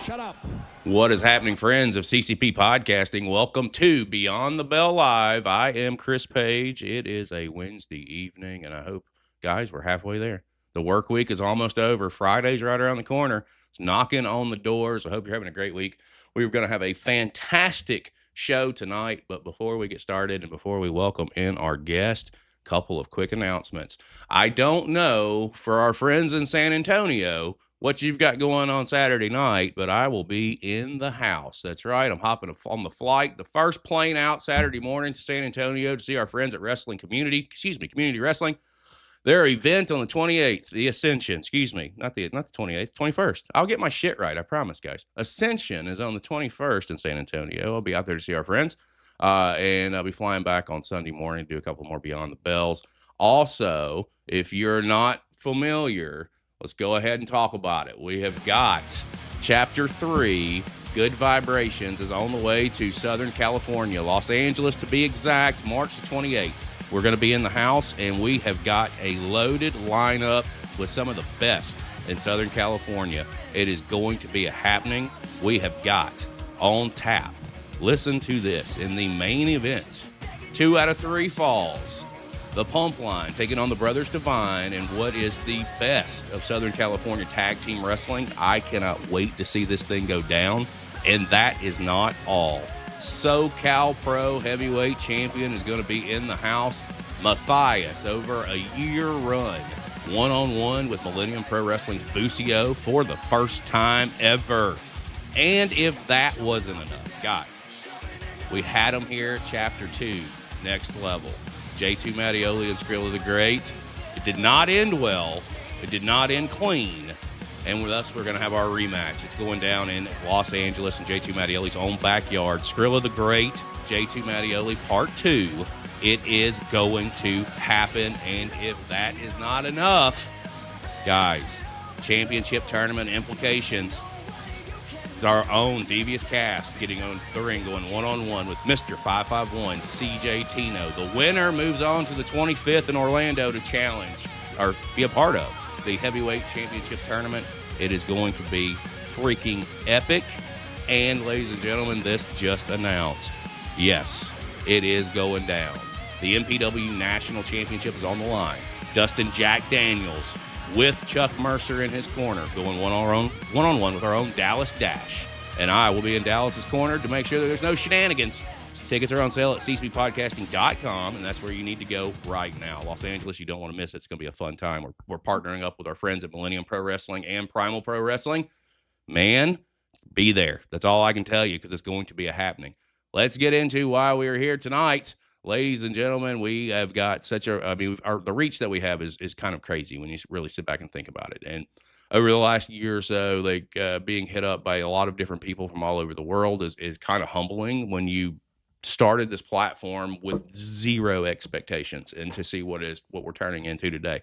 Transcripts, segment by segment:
Shut up. What is happening, friends of CCP Podcasting? Welcome to Beyond the Bell Live. I am Chris Page. It is a Wednesday evening, and I hope, guys, we're halfway there. The work week is almost over. Friday's right around the corner. It's knocking on the doors. I hope you're having a great week. We're going to have a fantastic show tonight, but before we get started and before we welcome in our guest, a couple of quick announcements. I don't know for our friends in San Antonio what you've got going on Saturday night, but I will be in the house. That's right. I'm hopping on the flight, the first plane out Saturday morning to San Antonio to see our friends at Community Wrestling. Their event on the 28th, the Ascension, not the 28th, 21st. I'll get my shit right, I promise, guys. Ascension is on the 21st in San Antonio. I'll be out there to see our friends, and I'll be flying back on Sunday morning to do a couple more Beyond the Bells. Also, if you're not familiar, let's go ahead and talk about it. We have got Chapter 3, Good Vibrations, is on the way to Southern California, Los Angeles to be exact, March the 28th. We're going to be in the house, and we have got a loaded lineup with some of the best in Southern California. It is going to be a happening. We have got on tap. Listen to this. In the main event, 2 out of 3 falls. The Pump Line taking on the Brothers Divine and what is the best of Southern California tag team wrestling. I cannot wait to see this thing go down. And that is not all. SoCal Pro Heavyweight Champion is going to be in the house. Matthias, over a year run, one-on-one with Millennium Pro Wrestling's Busio for the first time ever. And if that wasn't enough, guys, we had him here at Chapter 2, Next Level. J2 Mattioli and Skrilla the Great. It did not end well. It did not end clean. And with us, we're going to have our rematch. It's going down in Los Angeles in J2 Mattioli's own backyard. Skrilla the Great, J2 Mattioli Part 2. It is going to happen. And if that is not enough, guys, championship tournament implications. It's our own Devious Cast getting on the ring, going one-on-one with Mr. 551, CJ Tino. The winner moves on to the 25th in Orlando to challenge or be a part of the Heavyweight Championship Tournament. It is going to be freaking epic. And, ladies and gentlemen, this just announced. Yes, it is going down. The MPW National Championship is on the line. Dustin Jack Daniels with Chuck Mercer in his corner, going one-on-one with our own Dallas Dash. And I will be in Dallas's corner to make sure that there's no shenanigans. Tickets are on sale at ccppodcasting.com, and that's where you need to go right now. Los Angeles, you don't want to miss it. It's going to be a fun time. We're partnering up with our friends at Millennium Pro Wrestling and Primal Pro Wrestling. Man, be there. That's all I can tell you because it's going to be a happening. Let's get into why we are here tonight. Ladies and gentlemen, we have got such the reach that we have is kind of crazy when you really sit back and think about it. And over the last year or so, being hit up by a lot of different people from all over the world is kind of humbling when you started this platform with zero expectations and to see what we're turning into today.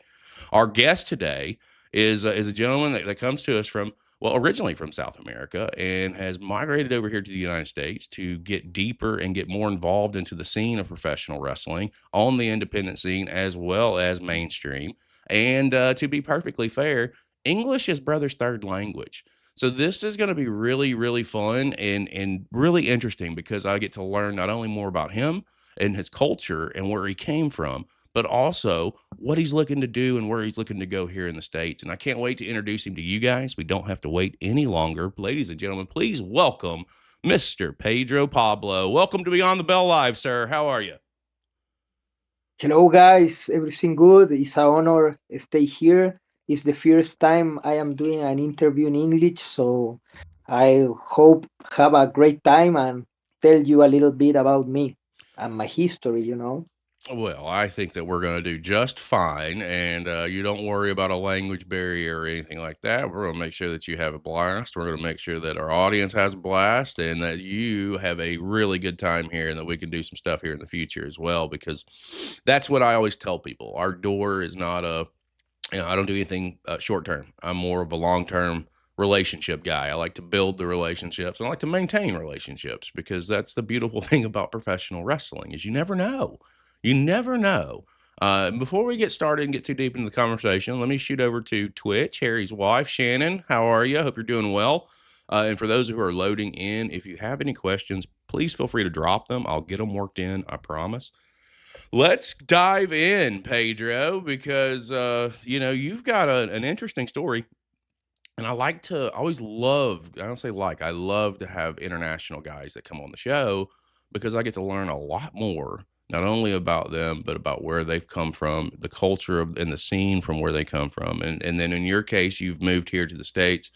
Our guest today is a gentleman that comes to us from, originally from South America and has migrated over here to the United States to get deeper and get more involved into the scene of professional wrestling on the independent scene as well as mainstream. And to be perfectly fair, English is brother's third language. So this is going to be really, really fun and really interesting because I get to learn not only more about him and his culture and where he came from, but also what he's looking to do and where he's looking to go here in the States. And I can't wait to introduce him to you guys. We don't have to wait any longer. Ladies and gentlemen, please welcome Mr. Pedro Pablo. Welcome to Beyond the Bell Live, sir. How are you? Hello, guys. Everything good? It's an honor to stay here. It's the first time I am doing an interview in English, so I hope have a great time and tell you a little bit about me and my history. Well, I think that we're going to do just fine, and you don't worry about a language barrier or anything like that. We're going to make sure that you have a blast. We're going to make sure that our audience has a blast and that you have a really good time here and that we can do some stuff here in the future as well, because that's what I always tell people. Our door is not I don't do anything short term. I'm more of a long-term relationship guy. I like to build the relationships and I like to maintain relationships because that's the beautiful thing about professional wrestling is you never know. You never know. Before we get started and get too deep into the conversation, let me shoot over to Twitch. Harry's wife, Shannon, how are you? Hope you're doing well. And for those who are loading in, if you have any questions, please feel free to drop them. I'll get them worked in, I promise. Let's dive in, Pedro, because you've got an interesting story, and I always love. I don't say like, I love to have international guys that come on the show because I get to learn a lot more, not only about them but about where they've come from, the culture of and the scene from where they come from, and then in your case, you've moved here to the States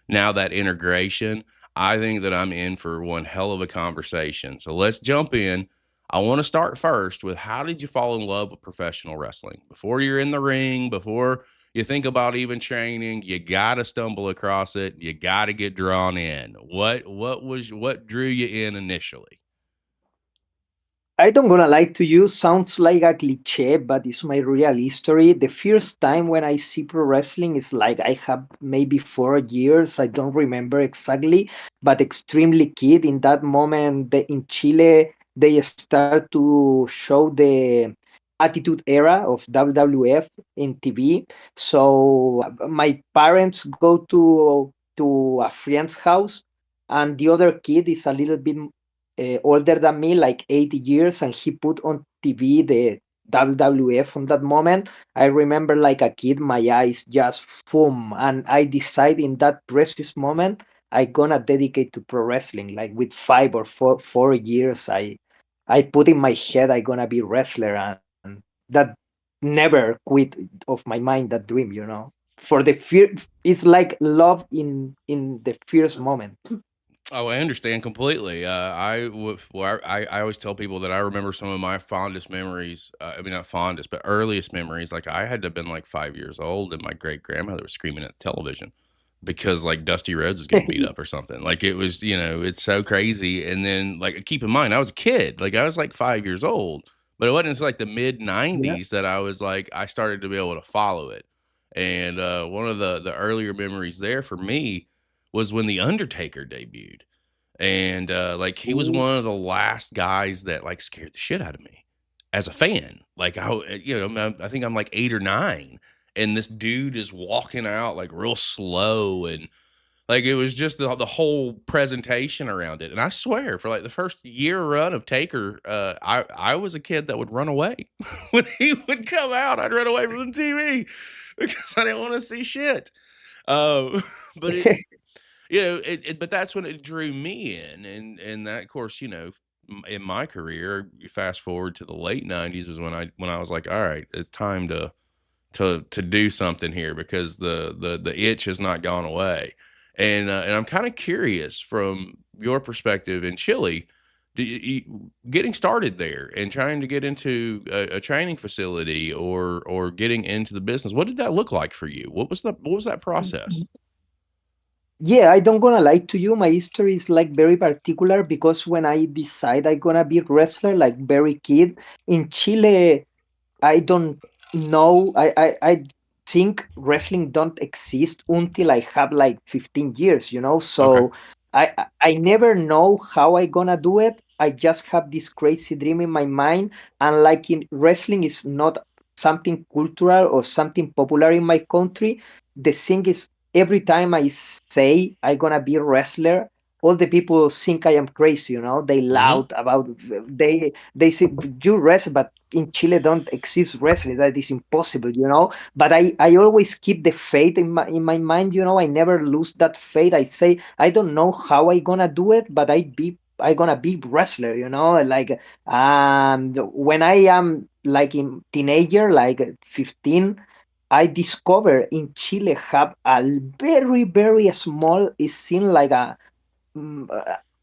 now, that integration, I think that I'm in for one hell of a conversation. So let's jump in. I want to start first with how did you fall in love with professional wrestling? Before you're in the ring, before you think about even training, you got to stumble across it. You got to get drawn in. What drew you in initially? I don't gonna lie to you, sounds like a cliche, but it's my real history. The first time when I see pro wrestling is like I have maybe 4 years. I don't remember exactly, but extremely kid. In that moment, in Chile, they start to show the Attitude Era of WWF in TV. So my parents go to a friend's house, and the other kid is a little bit older than me, like 80 years, and he put on TV the WWF on that moment. I remember like a kid, my eyes just boom, and I decide in that precious moment I gonna dedicate to pro wrestling. Like with 5 or 4 years, I put in my head I gonna be wrestler, and that never quit of my mind that dream. For the fear, it's like love in the first moment. Oh, I understand completely. I always tell people that I remember some of my fondest memories. I mean, not fondest, but earliest memories. Like I had to have been like 5 years old, and my great grandmother was screaming at the television because like Dusty Rhodes was getting beat up or something. Like it was, it's so crazy. And then like keep in mind, I was a kid. Like I was like 5 years old, but it wasn't until like the mid Yeah. '90s that I was like I started to be able to follow it. And one of the earlier memories there for me was when the Undertaker debuted. And like he was Ooh. one of the last guys that like scared the shit out of me as a fan. Like I think I'm like 8 or 9, and this dude is walking out like real slow, and like it was just the whole presentation around it. And I swear, for like the first year run of Taker, I was a kid that would run away when he would come out. I'd run away from the TV because I didn't want to see shit. But but that's when it drew me in, and that, of course, in my career, you fast forward to the late '90s was when I was like, all right, it's time to do something here because the itch has not gone away, and I'm kind of curious from your perspective in Chile. Getting started there and trying to get into a training facility or getting into the business, what did that look like for you? What was that process? Yeah, I don't gonna lie to you. My history is like very particular because when I decide I gonna be wrestler, like very kid in Chile, I don't know. I think wrestling don't exist until I have like 15 years. Okay. So I never know how I gonna do it. I just have this crazy dream in my mind, and like in wrestling is not something cultural or something popular in my country. The thing is, every time I say I gonna be a wrestler, all the people think I am crazy. They Hmm. loud about they say you wrestle, but in Chile don't exist wrestling. That is impossible. But I always keep the faith in my mind. I never lose that faith. I say I don't know how I gonna do it, but I gonna be wrestler. Like when I am like in teenager, like 15, I discovered in Chile have a very very small. It seems like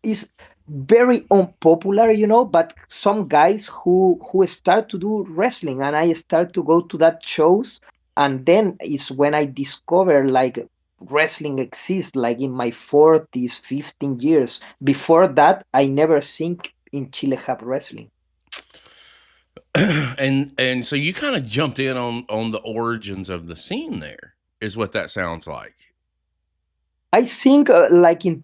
is very unpopular. But some guys who start to do wrestling, and I start to go to that shows, and then is when I discover like wrestling exists, like in my 40s, 15 years. Before that, I never think in Chile have wrestling. And so you kind of jumped in on the origins of the scene there, is what that sounds like. I think like in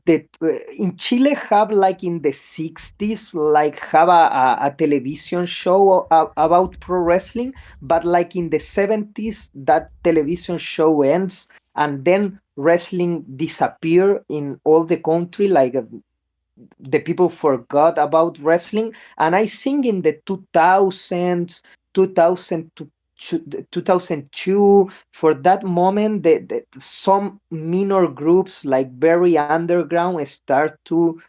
Chile have like in the 60s like have a television show about pro wrestling, but like in the 70s that television show ends, and then wrestling disappear in all the country, like the people forgot about wrestling. And I think in the 2000s, 2000 to 2002, for that moment, some minor groups like very underground start to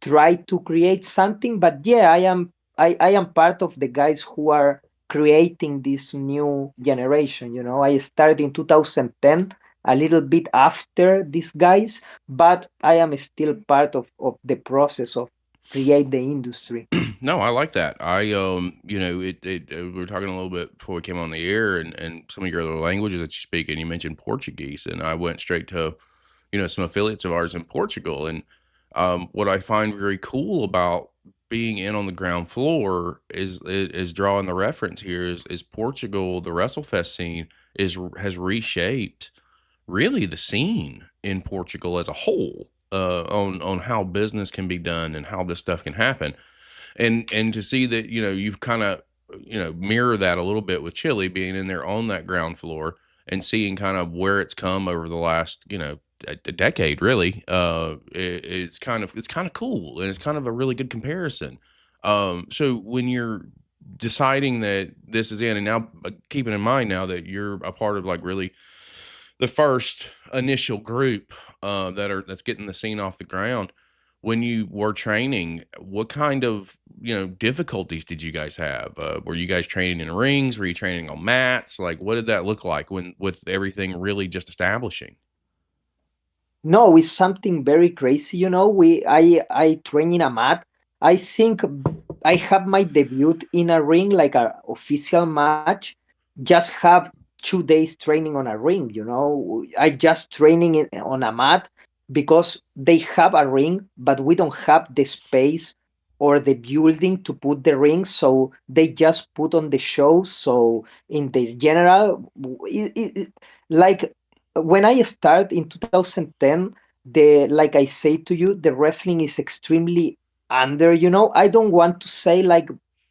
try to create something. But yeah, I am part of the guys who are creating this new generation. I started in 2010, a little bit after these guys, but I am still part of the process of create the industry. No, I like that. We were talking a little bit before we came on the air, and some of your other languages that you speak, and you mentioned Portuguese, and I went straight to, some affiliates of ours in Portugal, and what I find very cool about being in on the ground floor is drawing the reference here is Portugal. The WrestleFest scene has reshaped really the scene in Portugal as a whole, on how business can be done and how this stuff can happen, and to see that you've kind of mirror that a little bit with Chile being in there on that ground floor and seeing kind of where it's come over the last a decade really. It's kind of cool, and it's kind of a really good comparison. So when you're deciding that this is in, and now keeping in mind now that you're a part of like really the first initial group that's getting the scene off the ground, when you were training, what kind of difficulties did you guys have? Were you guys training in rings? Were you training on mats? Like, what did that look like when with everything really just establishing? No, it's something very crazy. I train in a mat. I think I have my debut in a ring, like a official match. Just have 2 days training on a ring. I just training on a mat because they have a ring, but we don't have the space or the building to put the ring, so they just put on the show. So in the general, like when I start in 2010, the like I say to you, the wrestling is extremely under. I don't want to say like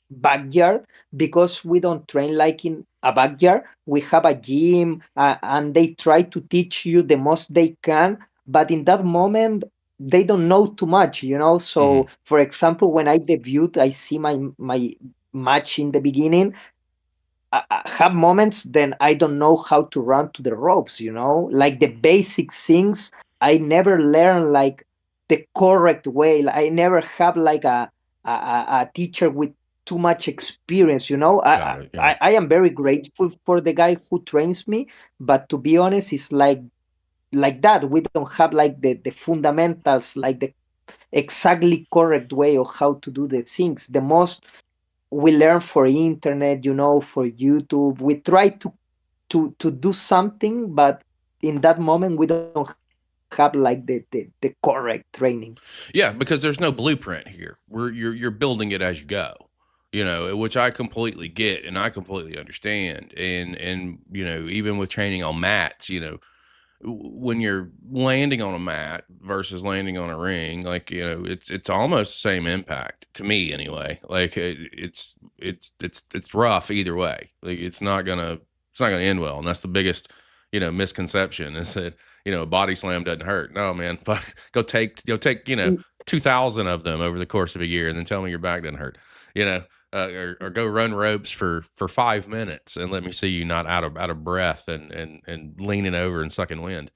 backyard because we don't train like in a backyard. We have a gym, and they try to teach you the most they can. But in that moment, they don't know too much. Hmm. So, for example, when I debuted, I see my match in the beginning. I have moments then I don't know how to run to the ropes, like the basic things. I never learn like the correct way. Like, I never have like a teacher with too much experience. Got it. Yeah. I am very grateful for the guy who trains me, but to be honest, it's like that. We don't have like the fundamentals, like the exactly correct way of how to do the things. The most we learn for internet, for YouTube. We try to do something, but in that moment we don't have like the correct training. Yeah, because there's no blueprint here. You're building it as you go. Which I completely get and I completely understand. And even with training on mats, when you're landing on a mat versus landing on a ring, like it's almost the same impact to me anyway. Like it's rough either way. Like it's not gonna end well, and that's the biggest misconception is that a body slam doesn't hurt. No, man, but go take 2,000 of them over the course of a year, and then tell me your back doesn't hurt. You know, or go run ropes for 5 minutes and let me see you not out of breath and leaning over and sucking wind.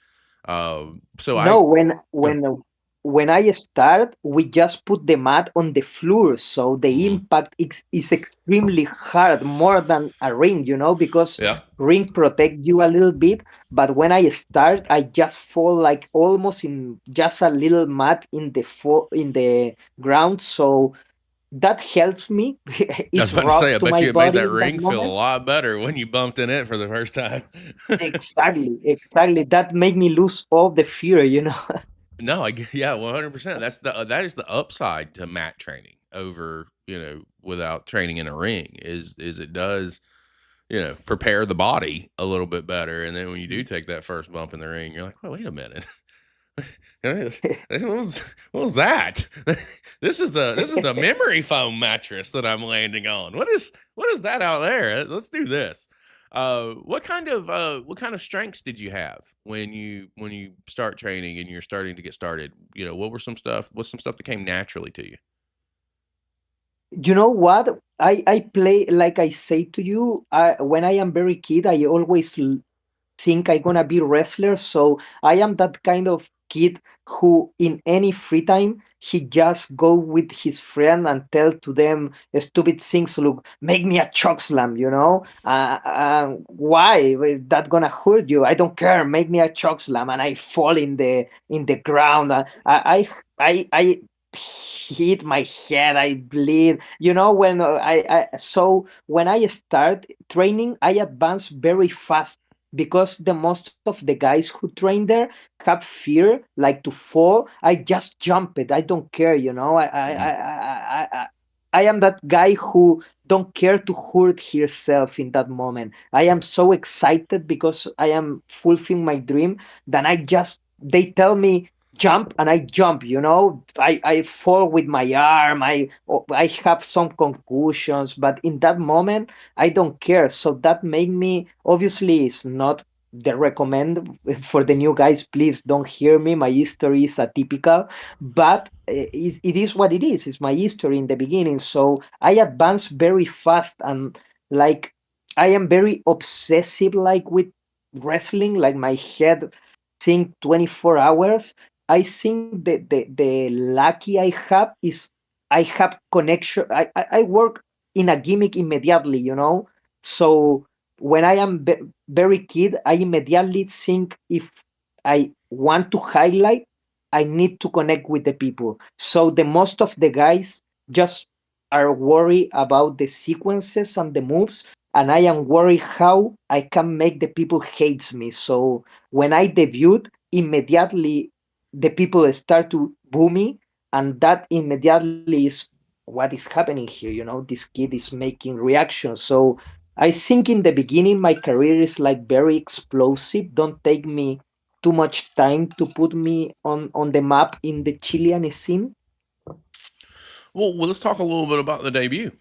So No, I go. when I start, we just put the mat on the floor, so the Hmm. impact is extremely hard, more than a ring, because Yeah, ring protect you a little bit. But when I start, I just fall like almost in just a little mat in the ground, so that helps me. I was It's about to say, rough I to bet my you it made body that in that ring feel a moment. lot better when you bumped in it for the first time. Exactly, exactly. That made me lose all the fear. No, yeah, 100%. That is the upside to mat training over without training in a ring is it does prepare the body a little bit better, and then when you do take that first bump in the ring, you're like, well, wait a minute. What was that? This is a memory foam mattress that I'm landing on. What is that out there? Let's do this. what kind of strengths did you have when you start training and you're starting to get started? You know, what were some stuff? What's some stuff that came naturally to you? You know what? I play like I say to you. When I am very kid, I always think I gonna be wrestler. So I am that kind of kid who, in any free time, he just go with his friend and tell to them stupid things. Look, make me a choke slam. Why? Well, that gonna hurt you? I don't care. Make me a choke slam, and I fall in the ground. I hit my head. I bleed. When when I start training, I advance very fast because the most of the guys who train there have fear like to fall. I just jump it. I don't care. I am that guy who don't care to hurt himself in that moment. I am so excited because I am fulfilling my dream that they tell me jump and I jump. I fall with my arm. I have some concussions, but in that moment I don't care. So that made me, obviously it's not the recommend for the new guys. Please don't hear me. My history is atypical, but it is what it is. It's my history in the beginning. So I advance very fast, and like I am very obsessive like with wrestling. Like my head think 24 hours. I think the lucky I have is I have connection. I work in a gimmick immediately, so when I am very kid, I immediately think if I want to highlight, I need to connect with the people. So the most of the guys just are worried about the sequences and the moves, and I am worried how I can make the people hate me. So when I debuted, immediately the people start to boo me, and that immediately is what is happening here. This kid is making reactions. So I think in the beginning my career is like very explosive. Don't take me too much time to put me on the map in the Chilean scene. Well, let's talk a little bit about the debut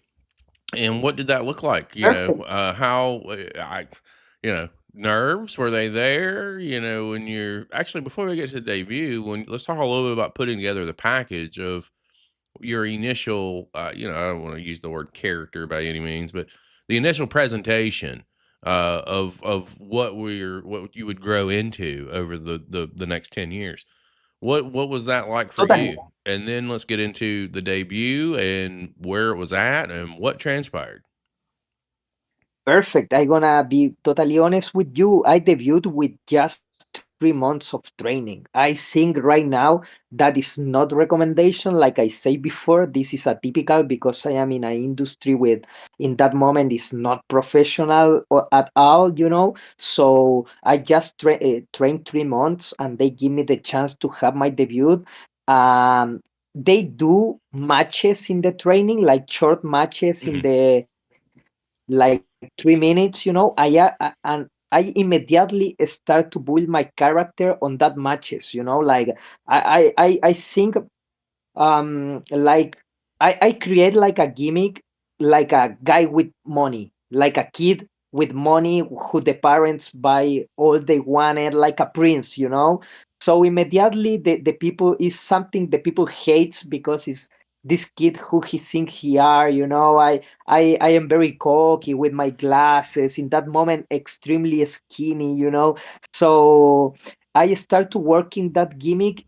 and what did that look like. Perfect. How nerves were they there? You know, when you're actually before we get to the debut, when let's talk a little bit about putting together the package of your initial, I don't want to use the word character by any means, but the initial presentation of what you would grow into over the next 10 years. What was that like for Totally. you? And then let's get into the debut and where it was at and what transpired. Perfect. I'm gonna be totally honest with you. I debuted with just 3 months of training. I think right now that is not recommendation. Like I said before, this is atypical because I am in an industry with, in that moment, is not professional or at all. So I just trained 3 months, and they give me the chance to have my debut. Um, they do matches in the training, like short matches in Mhm. the like 3 minutes, and I immediately start to build my character on that matches, like I think like I create like a gimmick, like a guy with money, like a kid with money who the parents buy all they wanted, like a prince. So immediately the people is something the people hates because it's this kid who he think he are. I am very cocky with my glasses in that moment, extremely skinny. So I start to working that gimmick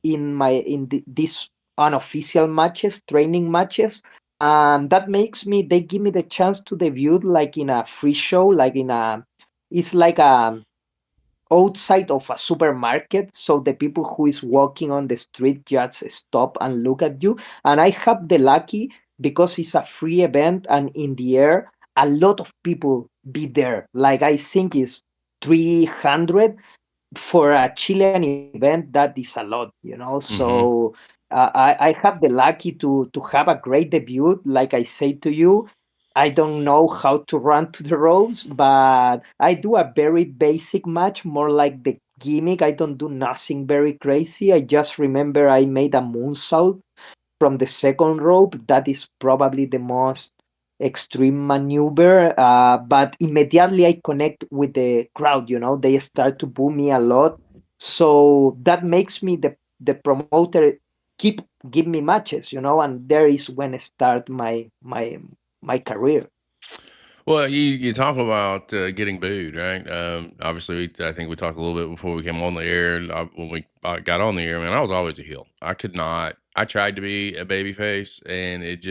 this unofficial matches, training matches. And that makes me, they give me the chance to debut like in a free show, it's like a outside of a supermarket. So the people who is walking on the street just stop and look at you. And I have the lucky because it's a free event and in the air, a lot of people be there. Like I think it's 300 for a Chilean event. That is a lot. So Mhm. I have the lucky to have a great debut. Like I say to you, I don't know how to run to the ropes, but I do a very basic match, more like the gimmick. I don't do nothing very crazy. I just remember I made a moonsault from the second rope. That is probably the most. extreme maneuver, but immediately I connect with the crowd. They start to boo me a lot, so that makes me the promoter keep give me matches, and there is when I start my career. Well, you talk about getting booed, right? Obviously, I think we talked a little bit before we came on the air. And when we got on the air, man, I was always a heel. I could not. I tried to be a baby face, and it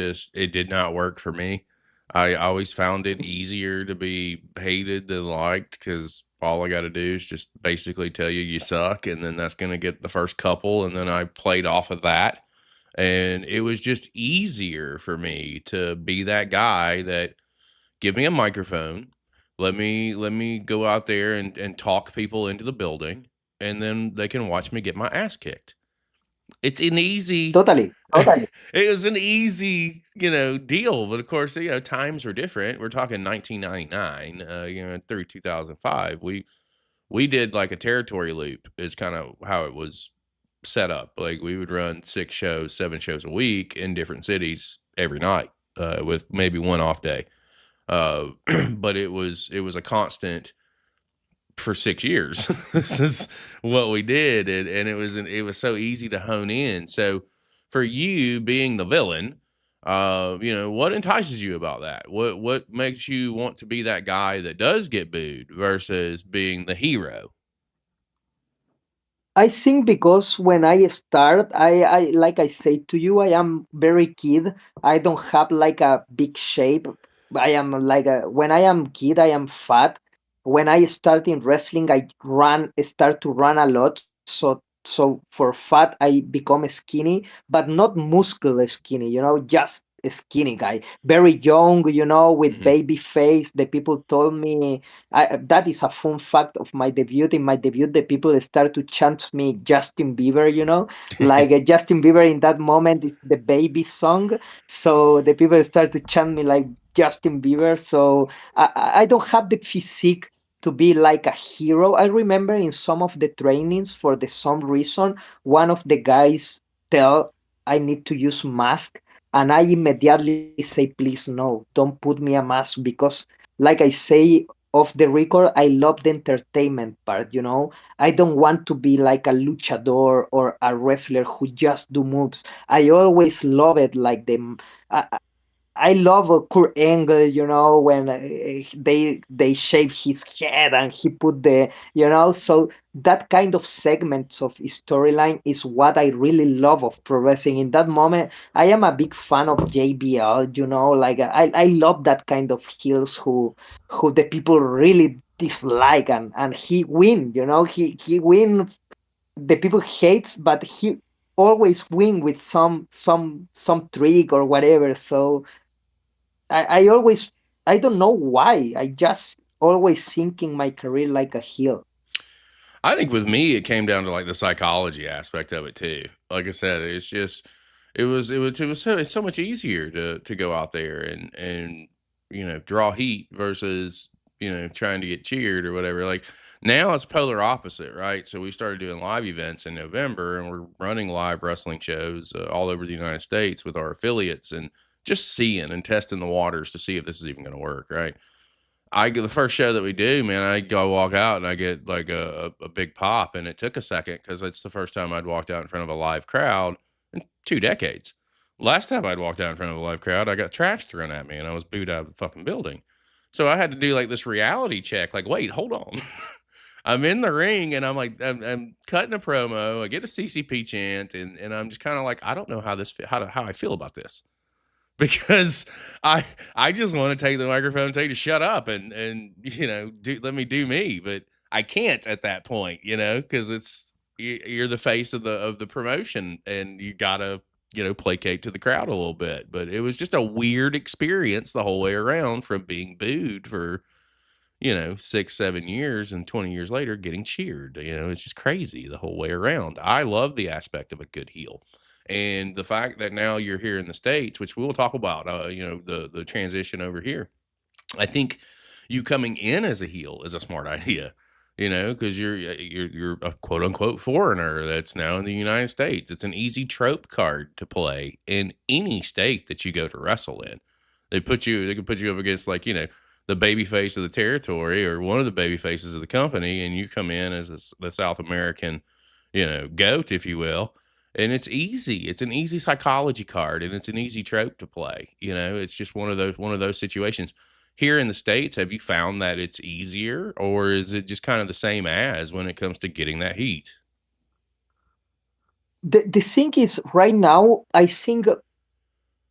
did not work for me. I always found it easier to be hated than liked because all I got to do is just basically tell you you suck, and then that's going to get the first couple, and then I played off of that, and it was just easier for me to be that guy that give me a microphone. Let me go out there and talk people into the building, and then they can watch me get my ass kicked. It's an easy Totally, totally. it was an easy, deal, but of course, times were different. We're talking 1999, through 2005. We did like a territory loop is kind of how it was set up. Like we would run 6 shows, 7 shows a week in different cities every night, with maybe one off day. Uh, but it was a constant for 6 years. This is what we did, and it was so easy to hone in. So, for you being the villain, what entices you about that? What makes you want to be that guy that does get booed versus being the hero? I think because when I start, I like I say to you, I am very kid. I don't have like a big shape. I am like when I am kid, I am fat. When I start in wrestling, start to run a lot. So for fat, I become skinny, but not muscular skinny. Just a skinny guy, very young. With Mhm. baby face. The people told me that is a fun fact of my debut. In my debut, the people start to chant me Justin Bieber, like Justin Bieber in that moment is the baby song. So the people start to chant me like Justin Bieber. So I don't have the physique to be like a hero. I remember in some of the trainings, for the some reason, one of the guys tell I need to use mask, and I immediately say, please no, don't put me a mask because, like I say off the record, I love the entertainment part. I don't want to be like a luchador or a wrestler who just do moves. I always love it like them. I love Kurt Angle, when they shave his head and he put so that kind of segments of storyline is what I really love of pro wrestling. In that moment, I am a big fan of JBL, like I love that kind of heels who the people really dislike, and he win, he win. The people hates, but he always win with some trick or whatever. So I always, I don't know why. I just always thinking my career like a heel. I think with me, it came down to like the psychology aspect of it too. Like I said, it's just it's so much easier to go out there and draw heat versus trying to get cheered or whatever. Like now it's polar opposite, right? So we started doing live events in November, and we're running live wrestling shows all over the United States with our affiliates, and just seeing and testing the waters to see if this is even going to work, right? I get the first show that we do, man. I go walk out and I get like a big pop, and it took a second because it's the first time I'd walked out in front of a live crowd in 2 decades. Last time I'd walked out in front of a live crowd, I got trash thrown at me and I was booed out of the fucking building. So I had to do like this reality check. Like, wait, hold on. I'm in the ring and I'm cutting a promo. I get a CCP chant, and I'm just kind of like, I don't know how I feel about this, because I just want to take the microphone and tell you to shut up and let me do me, but I can't at that point, because you're the face of the promotion, and you gotta placate to the crowd a little bit. But it was just a weird experience the whole way around, from being booed for 6-7 years, and 20 years later getting cheered. It's just crazy the whole way around. I love the aspect of a good heel, and the fact that now you're here in the States, which we'll talk about, the transition over here. I think you coming in as a heel is a smart idea, because you're a quote unquote foreigner that's now in the United States. It's an easy trope card to play in any state that you go to wrestle in. They could put you up against like, the baby face of the territory or one of the baby faces of the company, and you come in as the South American, goat, if you will. And it's easy. It's an easy psychology card, and it's an easy trope to play. It's just one of those situations. Here in the States, have you found that it's easier, or is it just kind of the same as when it comes to getting that heat? The thing is, right now, I think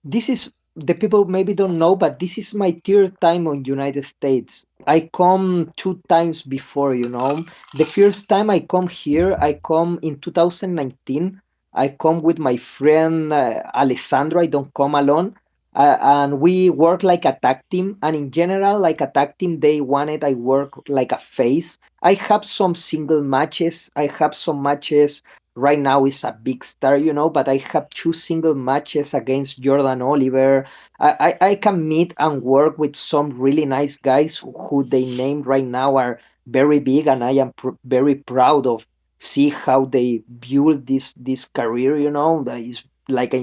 this is the people maybe don't know, but this is my third time on United States. I come two times before, you know. The first time I come here, I come in 2019. I come with my friend Alessandro. I don't come alone. And we work like a tag team. And in general, like a tag team, they wanted I work like a face. I have some single matches. I have some matches right now is a big star, you know, but I have two single matches against Jordan Oliver. I can meet and work with some really nice guys who they named right now are very big, and I am very proud of see how they build this career, you know, that is like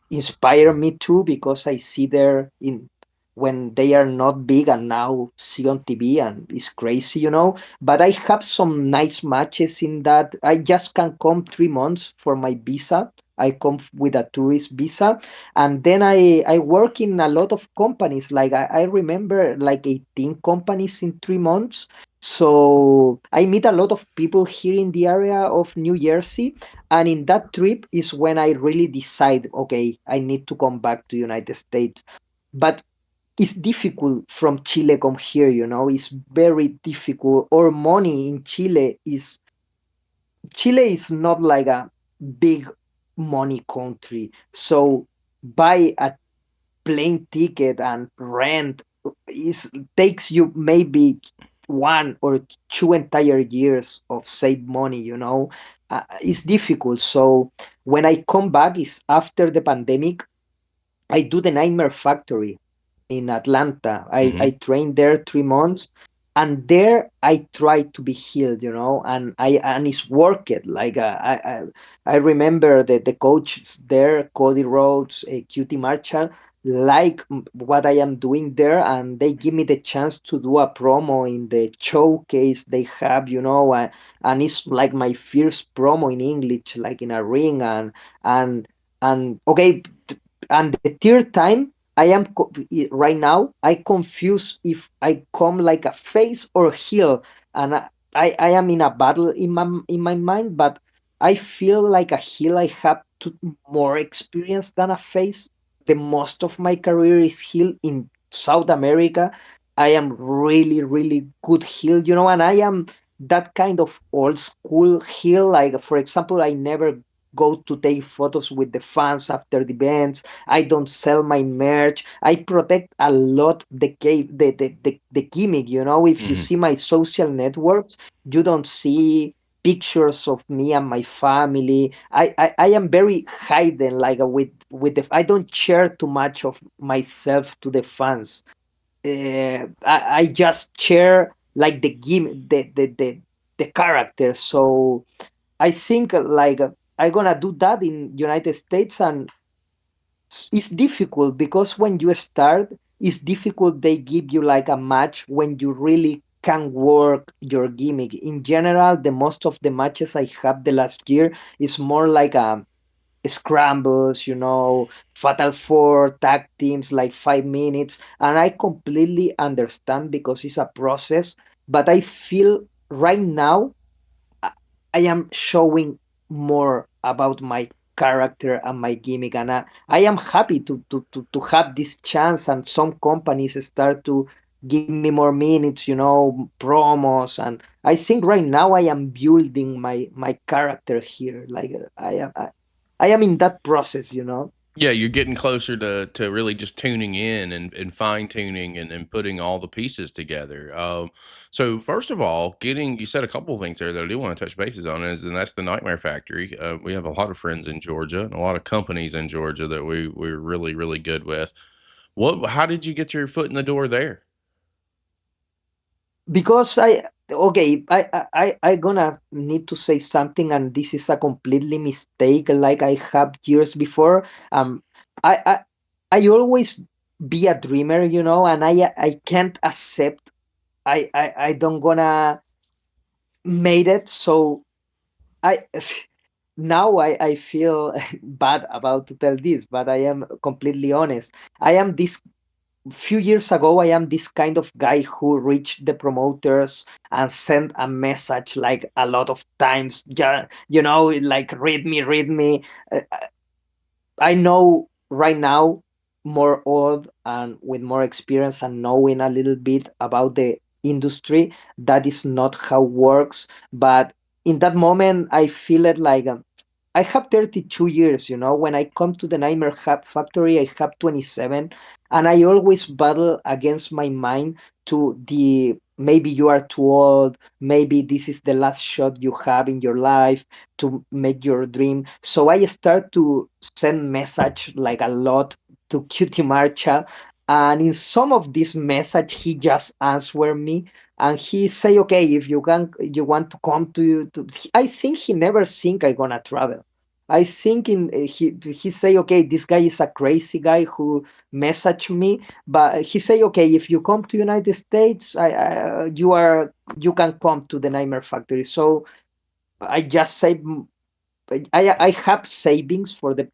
inspire me too because I see there in when they are not big and now see on TV and it's crazy, you know, but I have some nice matches in that. I just can come 3 months for my visa. I come with a tourist visa, and then I work in a lot of companies. Like I remember like 18 companies in 3 months. So I meet a lot of people here in the area of New Jersey, and in that trip is when I really decide, okay, I need to come back to United States. But it's difficult from Chile come here, you know, it's very difficult. Or money in Chile is not like a big money country. So buy a plane ticket and rent is takes you maybe 1 or 2 entire years of save money, you know. It's difficult. So when I come back is after the pandemic. I do the Nightmare Factory in Atlanta. I Hmm. trained there 3 months, and there I try to be healed, you know, and it's worked. Like I remember that the coaches there, Cody Rhodes, QT Marshall, like what I am doing there, and they give me the chance to do a promo in the showcase they have, you know, and it's like my first promo in English, like in a ring, and and okay, and the third time right now I confuse if I come like a face or heel, and I am in a battle in my mind, but I feel like a heel. I have more experience than a face. The most of my career is heel in South America. I am really good heel, you know, and I am that kind of old school heel. Like for example, I never go to take photos with the fans after the events. I don't sell my merch. I protect a lot the gimmick. You know, if you Hmm. see my social networks, you don't see pictures of me and my family. I am very hidden, like with the. I don't share too much of myself to the fans. I just share like the gimmick, the character. So I think like I gonna do that in United States, and it's difficult because when you start, it's difficult. They give you like a match when you really can work your gimmick. In general, the most of the matches I have the last year is more like scrambles, you know, fatal four tag teams, like 5 minutes, and I completely understand because it's a process. But I feel right now I I am showing more about my character and my gimmick, and I am happy to have this chance. And some companies start to give me more minutes, you know, promos, and I think right now I am building my character here. Like I am in that process, you know. Yeah, you're getting closer to really just tuning in and fine tuning and putting all the pieces together. So first of all, getting you said a couple of things there that I do want to touch bases on is, and that's the Nightmare Factory. We have a lot of friends in Georgia and a lot of companies in Georgia that we're really good with. What? How did you get your foot in the door there? Because I gonna need to say something, and this is a completely mistake like I have years before. I I I always be a dreamer, and I can't accept I don't gonna made it. So I now I feel bad about to tell this, but I am completely honest. I am this few years ago, I am this kind of guy who reached the promoters and sent a message like a lot of times. Yeah, like read me. Uh, I know right now, more old and with more experience and knowing a little bit about the industry, that is not how it works. But in that moment, I feel it like I have 32 years, When I come to the Nightmare Factory, I have 27, and I always battle against my mind to the maybe you are too old, maybe this is the last shot you have in your life to make your dream. So I start to send message like a lot to Cutie Marcha, and in some of this message, he just answer me and he say, okay, if you want to come to I think he never think I gonna travel. I think he say, okay, this guy is a crazy guy who messaged me, but he say, okay, if you come to United States, you can come to the Nightmare Factory. So I just say I have savings for the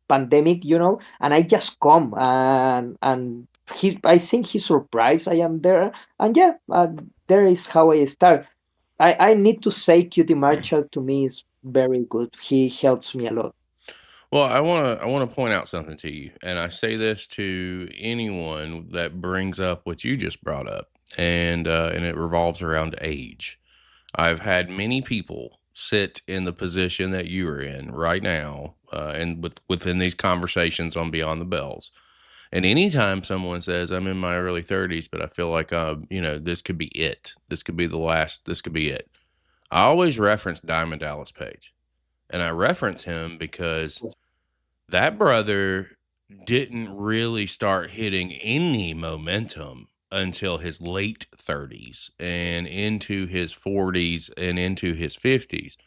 pandemic, and I just come and I think he's surprised I am there, and yeah, there is how I start. I need to say Cutie Marshall to me is very good. He helps me a lot. Well, I want to point out something to you, and I say this to anyone that brings up what you just brought up, and it revolves around age. I've had many people sit in the position that you are in right now, and within these conversations on Beyond the Bells. And anytime someone says, "I'm in my early 30s, but I feel like this could be it. This could be the last. This could be it." I always reference Diamond Dallas Page, and I reference him because that brother didn't really start hitting any momentum until his late 30s and into his 40s and into his 50s.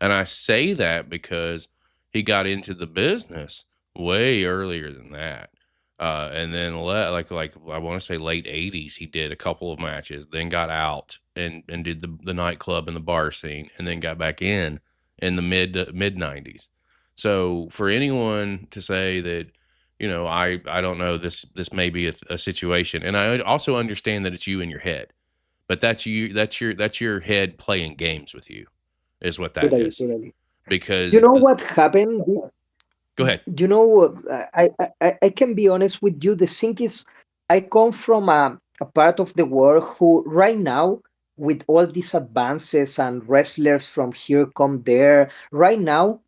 And I say that because he got into the business way earlier than that. And then like I want to say late 80s, he did a couple of matches, then got out and did the nightclub and the bar scene, and then got back in the mid 90s. So for anyone to say that, I don't know, this may be a situation, and I also understand that it's you in your head, but that's you, that's your head playing games with you, is what that Totally, is. totally. You Because know what happened? go ahead. You know, I can be honest with you. The thing is, I come from a part of the world who right now, with all these advances and wrestlers from here come there, right now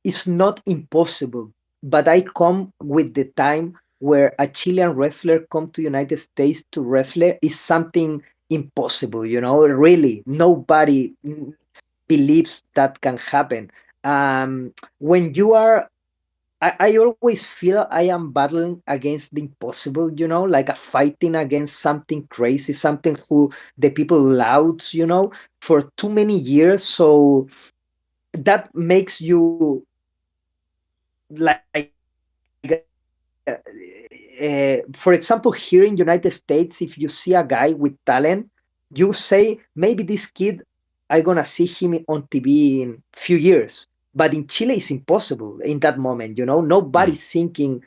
it's not impossible. But I come with the time where a Chilean wrestler come to United States to wrestle is something impossible. Really, nobody believes that can happen. When you are I always feel I am battling against the impossible, like a fighting against something crazy, something who the people louds, for too many years. So that makes you like, for example, here in United States, if you see a guy with talent, you say maybe this kid I gonna see him on TV in few years. But in Chile, it's impossible in that moment. Nobody's Mm. thinking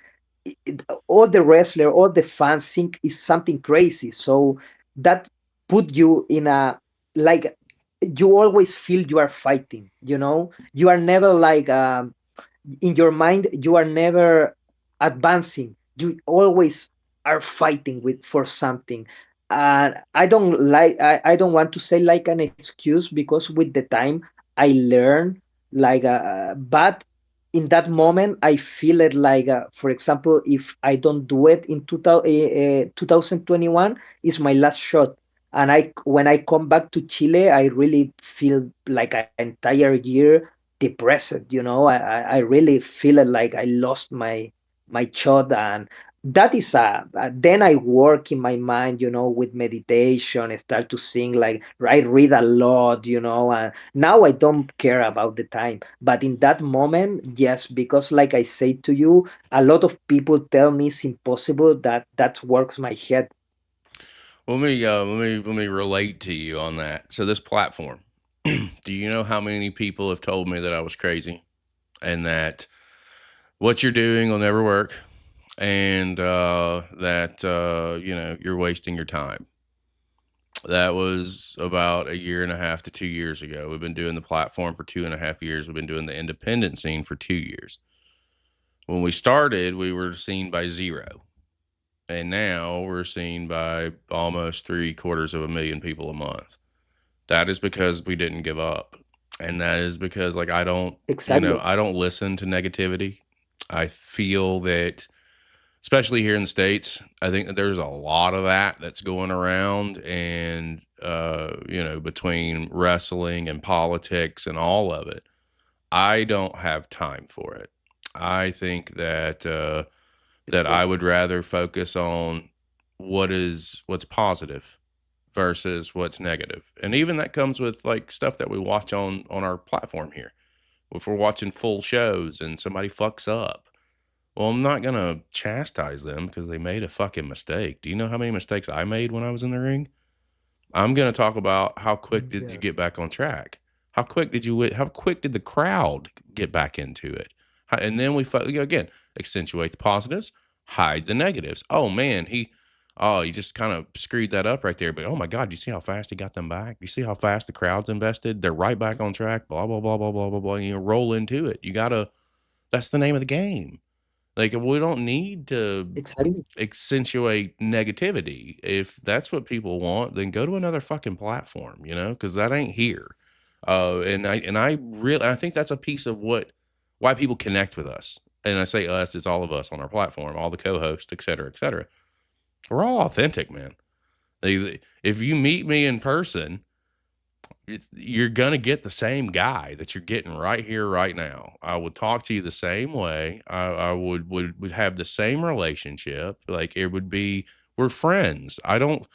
all the wrestler, all the fans think is something crazy. So that put you in a like you always feel you are fighting. You are never like in your mind. You are never advancing. You always are fighting with for something. And I don't want to say like an excuse because with the time I learn but in that moment I feel it like for example, if I don't do it in 2021 is my last shot. And I when I come back to Chile, I really feel like an entire year depressed. I really feel it like I lost my shot. And that is then I work in my mind, with meditation. I start to sing, like I read a lot, and now I don't care about the time, but in that moment, yes, because like I say to you, a lot of people tell me it's impossible. That works my head. Let me relate to you on that. So this platform, do you know how many people have told me that I was crazy and that what you're doing will never work, and that you're wasting your time? That was about a year and a half to 2 years ago. We've been doing the platform for 2.5 years. We've been doing the independent scene for 2 years. When we started, we were seen by zero, and now we're seen by almost 750,000 people a month. That is because we didn't give up. And that is because, like, Exactly. I don't listen to negativity. I feel that, especially here in the States, I think that there's a lot of that that's going around. And, between wrestling and politics and all of it, I don't have time for it. I think that I would rather focus on what's positive versus what's negative. And even that comes with like stuff that we watch on our platform here. If we're watching full shows and somebody fucks up, well, I'm not gonna chastise them because they made a fucking mistake. Do you know how many mistakes I made when I was in the ring? I'm gonna talk about how quick did you Yeah. get back on track? How quick did the crowd get back into it? And then again, accentuate the positives, hide the negatives. Oh, you just kind of screwed that up right there. But oh my God, you see how fast he got them back? You see how fast the crowd's invested? They're right back on track. Blah blah blah blah blah blah blah. Roll into it. That's the name of the game. Like, we don't need to Exactly. accentuate negativity. If that's what people want, then go to another fucking platform, because that ain't here. And I think that's a piece of why people connect with us. And I say us, it's all of us on our platform, all the co-hosts, et cetera, et cetera. We're all authentic, man. If you meet me in person, you're gonna get the same guy that you're getting right here, right now. I would talk to you the same way. I would have the same relationship. Like, it would be, we're friends. I don't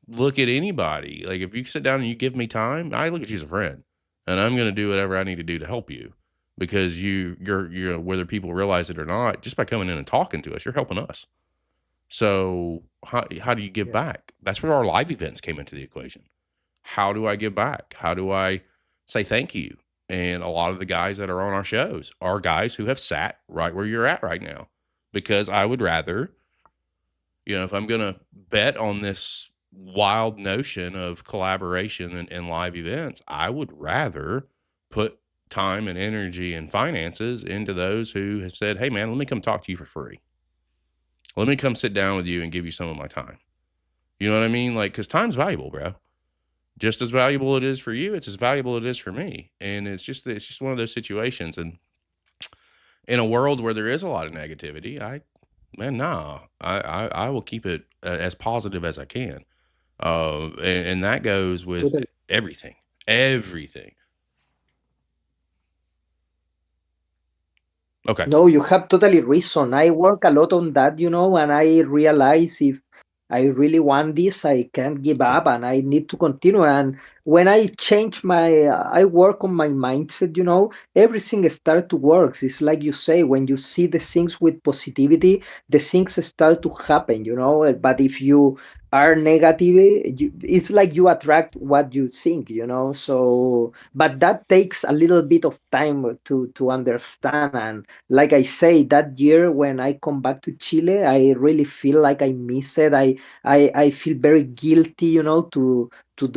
look at anybody. Like, if you sit down and you give me time, I look at you as a friend, and I'm gonna do whatever I need to do to help you, because you're whether people realize it or not, just by coming in and talking to us, you're helping us. So how do you give Yeah. back? That's where our live events came into the equation. How do I give back? How do I say thank you? And a lot of the guys that are on our shows are guys who have sat right where you're at right now, because I would rather, if I'm going to bet on this wild notion of collaboration and live events, I would rather put time and energy and finances into those who have said, hey, man, let me come talk to you for free. Let me come sit down with you and give you some of my time. You know what I mean? Like, because time's valuable, bro. Just as valuable it is for you, it's as valuable it is for me. And it's just one of those situations. And in a world where there is a lot of negativity, I will keep it as positive as I can. And that goes with Totally. everything, everything. Okay. No, you have totally reason. I work a lot on that, and I realize if I really want this, I can't give up and I need to continue. And when I change I work on my mindset, everything start to work. It's like you say, when you see the things with positivity, the things start to happen, But if you are negative, it's like you attract what you think, So, but that takes a little bit of time to understand. And like I say, that year when I come back to Chile, I really feel like I miss it. I feel very guilty, to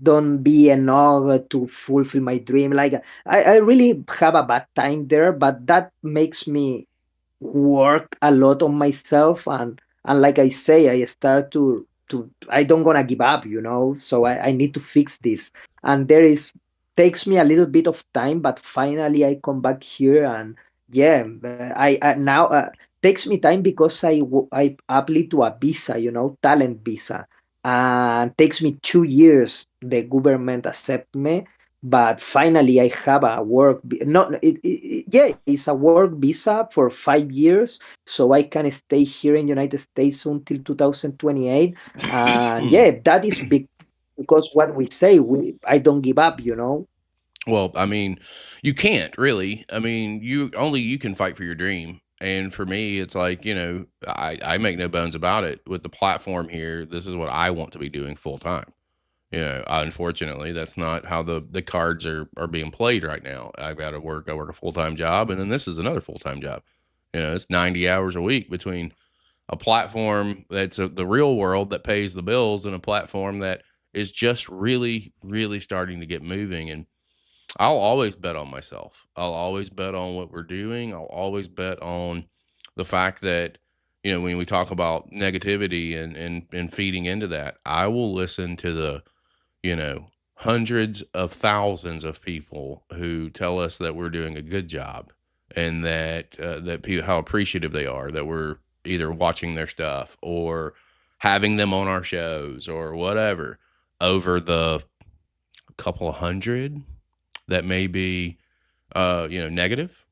don't be enough to fulfill my dream. Like I really have a bad time there, but that makes me work a lot on myself. And like I say, I start to I don't gonna give up, so I need to fix this. And there is takes me a little bit of time, but finally I come back here. And yeah, I now takes me time because I apply to a visa, talent visa, and takes me 2 years the government accept me. but finally I have a work not yeah, it's a work visa for 5 years, so I can stay here in United States until 2028. And yeah, that is big because what we say, I don't give up, you know. Well, I mean, you can't really. I mean, you can fight for your dream. And for me, it's like, I make no bones about it. With the platform here, this is what I want to be doing full time. Unfortunately, that's not how the cards are being played right now. I work a full time job, and then this is another full time job. It's 90 hours a week between a platform that's the real world that pays the bills and a platform that is just really, really starting to get moving. And I'll always bet on myself. I'll always bet on what we're doing. I'll always bet on the fact that, when we talk about negativity and feeding into that, I will listen to the, hundreds of thousands of people who tell us that we're doing a good job and that people, how appreciative they are that we're either watching their stuff or having them on our shows or whatever, over the couple of hundred that may be negative.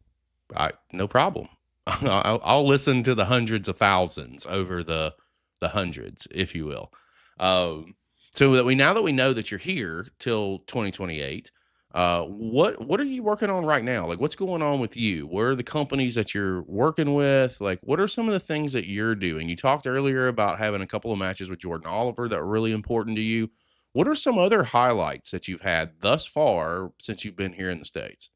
No problem. I'll listen to the hundreds of thousands over the hundreds, if you will. Um, so that we now that we know that you're here till 2028, what are you working on right now? Like, what's going on with you? What are the companies that you're working with? Like, what are some of the things that you're doing? You talked earlier about having a couple of matches with Jordan Oliver that were really important to you. What are some other highlights that you've had thus far since you've been here in the States?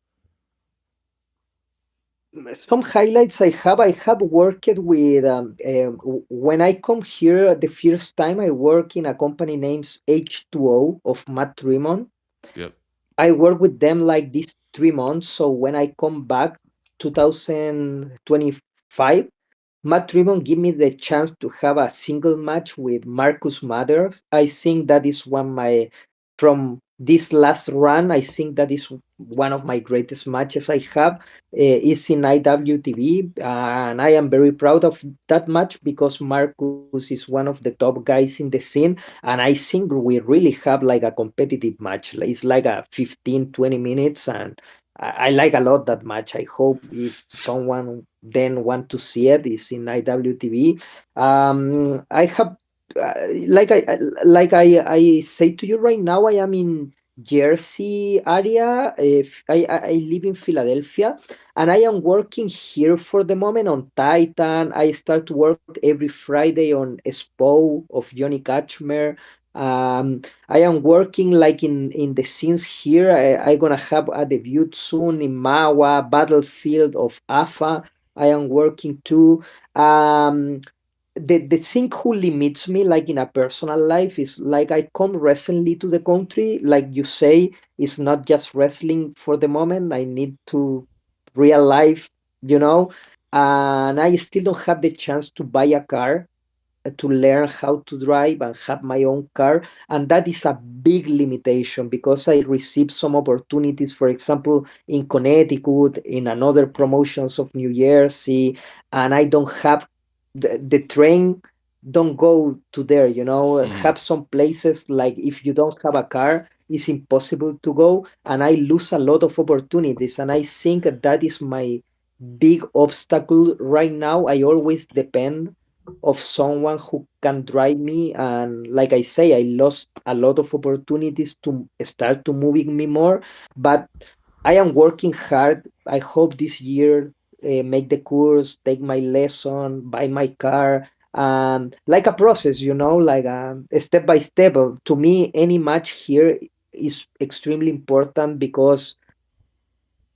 Some highlights I have worked with when I come here the first time I work in a company named H2O of Matt Tremont. Yep. I work with them like these 3 months. So when I come back 2025, Matt Tremont give me the chance to have a single match with Marcus Mathers. I think that is one my from this last run. I think that is one of my greatest matches I have. Is in IWTV, and I am very proud of that match because Marcus is one of the top guys in the scene, and I think we really have like a competitive match. It's like a 15, 20 minutes, and I like a lot that match. I hope if someone then want to see it, is in IWTV. I have like I say to you right now, I am in Jersey area. If I live in Philadelphia, and I am working here for the moment on Titan. I start to work every Friday on Spo of Johnny Kachmer. I am working like in the scenes here. I gonna have a debut soon in Mawa, Battlefield of AFA. I am working too. Um, the thing who limits me like in a personal life is like I come recently to the country, like you say, it's not just wrestling for the moment. I need to real life, you know, and I still don't have the chance to buy a car, to learn how to drive and have my own car. And that is a big limitation because I received some opportunities, for example, in Connecticut, in another promotions of New Jersey, and I don't have the train don't go to there, Mm-hmm. have some places like if you don't have a car, it's impossible to go, and I lose a lot of opportunities. And I think that is my big obstacle right now. I always depend of someone who can drive me, and like I say, I lost a lot of opportunities to start to moving me more, but I am working hard. I hope this year make the course, take my lesson, buy my car, like a process, like step by step. To me, any match here is extremely important because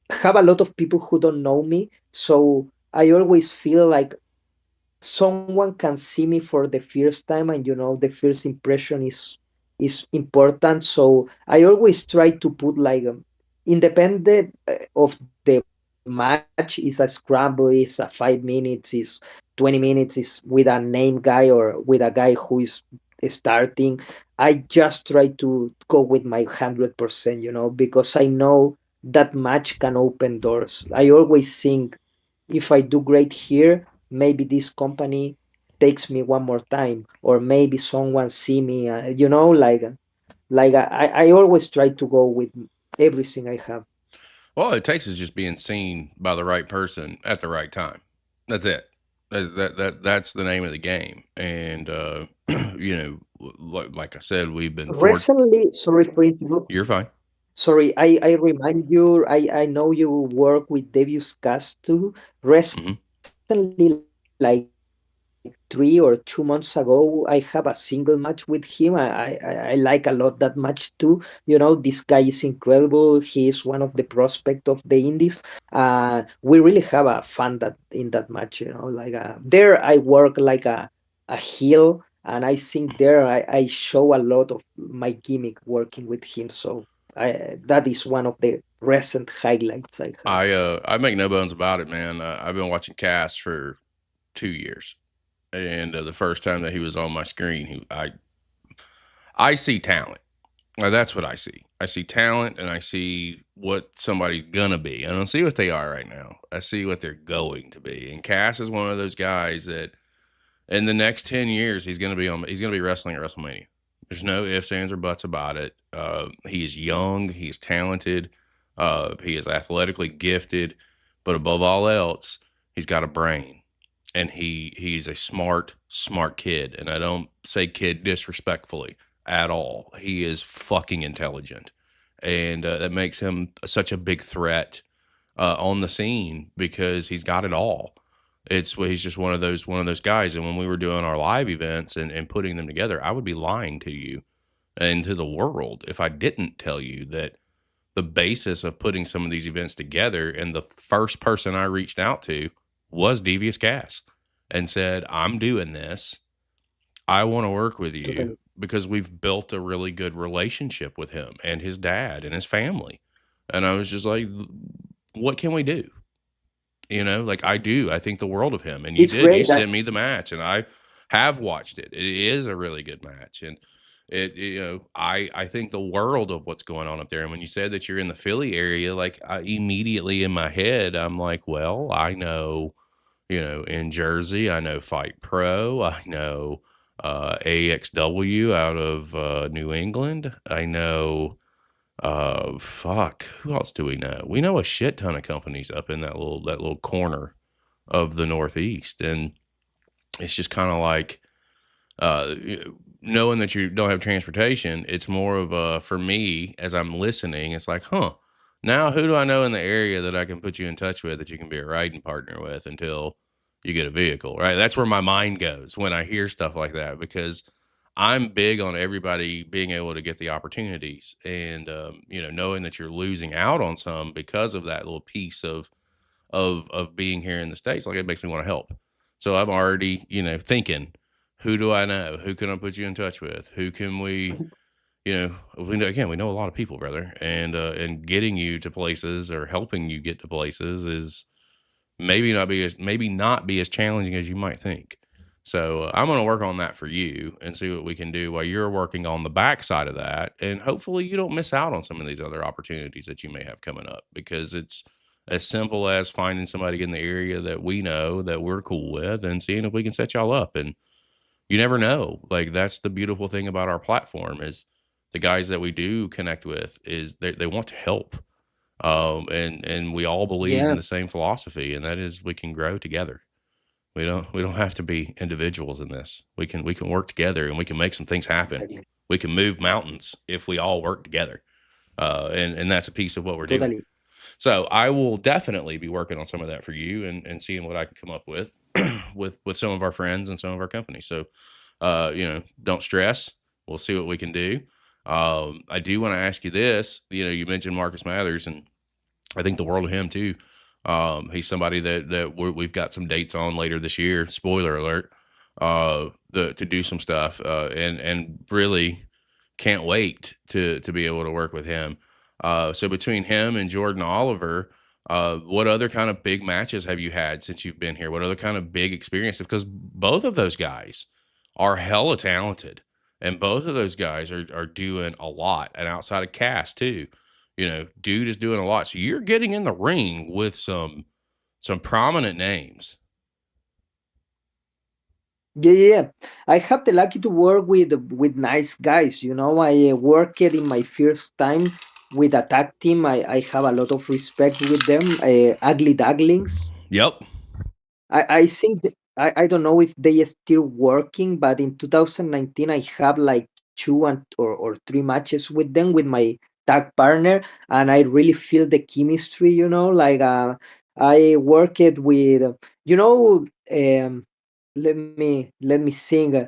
have a lot of people who don't know me, so I always feel like someone can see me for the first time, and the first impression is important. So I always try to put like independent of the match, is a scramble, is a 5 minutes, is 20 minutes, is with a name guy or with a guy who is starting. I just try to go with my 100%, because I know that match can open doors. I always think if I do great here, maybe this company takes me one more time, or maybe someone see me, like I always try to go with. everything I have. All it takes is just being seen by the right person at the right time. That's it. That's the name of the game. And you know, like I said, we've been fortunate. Recently, sorry for You're interrupting. fine. Sorry, I remind you, I know you work with Devious Cast too. Hmm. Recently, like 3 or 2 months ago, I have a single match with him. I like a lot that match too. You know, this guy is incredible. He is one of the prospect of the Indies. We really have a fun that in that match. You know, like there I work like a heel, and I think there I show a lot of my gimmick working with him. So that is one of the recent highlights I have. I make no bones about it, man. I've been watching Cass for 2 years, and the first time that he was on my screen, I see talent. That's what I see. I see talent, and I see what somebody's gonna be. I don't see what they are right now. I see what they're going to be. And Cass is one of those guys that in the next 10 years he's gonna be on. He's gonna be wrestling at WrestleMania. There's no ifs, ands, or buts about it. He is young. He's talented. He is athletically gifted, but above all else, he's got a brain, and he's a smart kid. And I don't say kid disrespectfully at all. He is fucking intelligent, and that makes him such a big threat on the scene because he's got it all. He's just one of those guys. And when we were doing our live events and putting them together, I would be lying to you and to the world if I didn't tell you that the basis of putting some of these events together and the first person I reached out to was Devious Cass and said, I'm doing this. I want to work with you Totally. because we've built a really good relationship with him and his dad and his family. And I was just like, what can we do? You know, like I do. I think the world of him. And you It's did. You great that sent me the match, and I have watched it. It is a really good match, and I think the world of what's going on up there. And when you said that you're in the Philly area, like immediately in my head, I'm like, well, I know, in Jersey, I know Fight Pro, I know AXW out of New England, I know. Fuck. Who else do we know? We know a shit ton of companies up in that little corner of the Northeast, and it's just kind of like knowing that you don't have transportation. It's more of a for me as I'm listening. It's like, huh. Now, who do I know in the area that I can put you in touch with that you can be a riding partner with until you get a vehicle? Right. That's where my mind goes when I hear stuff like that because I'm big on everybody being able to get the opportunities and knowing that you're losing out on some because of that little piece of being here in the States, like it makes me want to help. So I'm already, thinking, who do I know? Who can I put you in touch with? Who can we know a lot of people, brother, and getting you to places or helping you get to places is maybe not be as challenging as you might think. So I'm going to work on that for you and see what we can do while you're working on the backside of that. And hopefully you don't miss out on some of these other opportunities that you may have coming up because it's as simple as finding somebody in the area that we know that we're cool with and seeing if we can set y'all up. And you never know. Like that's the beautiful thing about our platform is the guys that we do connect with is they want to help. And we all believe in yeah, the same philosophy, and that is we can grow together. We don't have to be individuals in this. We can work together, and we can make some things happen. exactly. We can move mountains if we all work together, and that's a piece of what we're doing. Totally. So I will definitely be working on some of that for you, and seeing what I can come up with with some of our friends and some of our companies. So don't stress. We'll see what we can do. I do want to ask you this. You mentioned Marcus Mathers, and I think the world of him too. He's somebody that we've got some dates on later this year. Spoiler alert. To do some stuff, and really can't wait to be able to work with him. So between him and Jordan Oliver, what other kind of big matches have you had since you've been here? What other kind of big experiences? Because both of those guys are hella talented, and both of those guys are doing a lot, and outside of cast too. Dude is doing a lot. So you're getting in the ring with some prominent names. Yeah, yeah, yeah. I have the lucky to work with nice guys. You know, I worked in my first time. with a tag team. I have a lot of respect with them. Ugly Ducklings. Yep. I think I don't know if they are still working, but in 2019 I have like or three matches with them with my tag partner, and I really feel the chemistry. Like I worked with you know let me sing.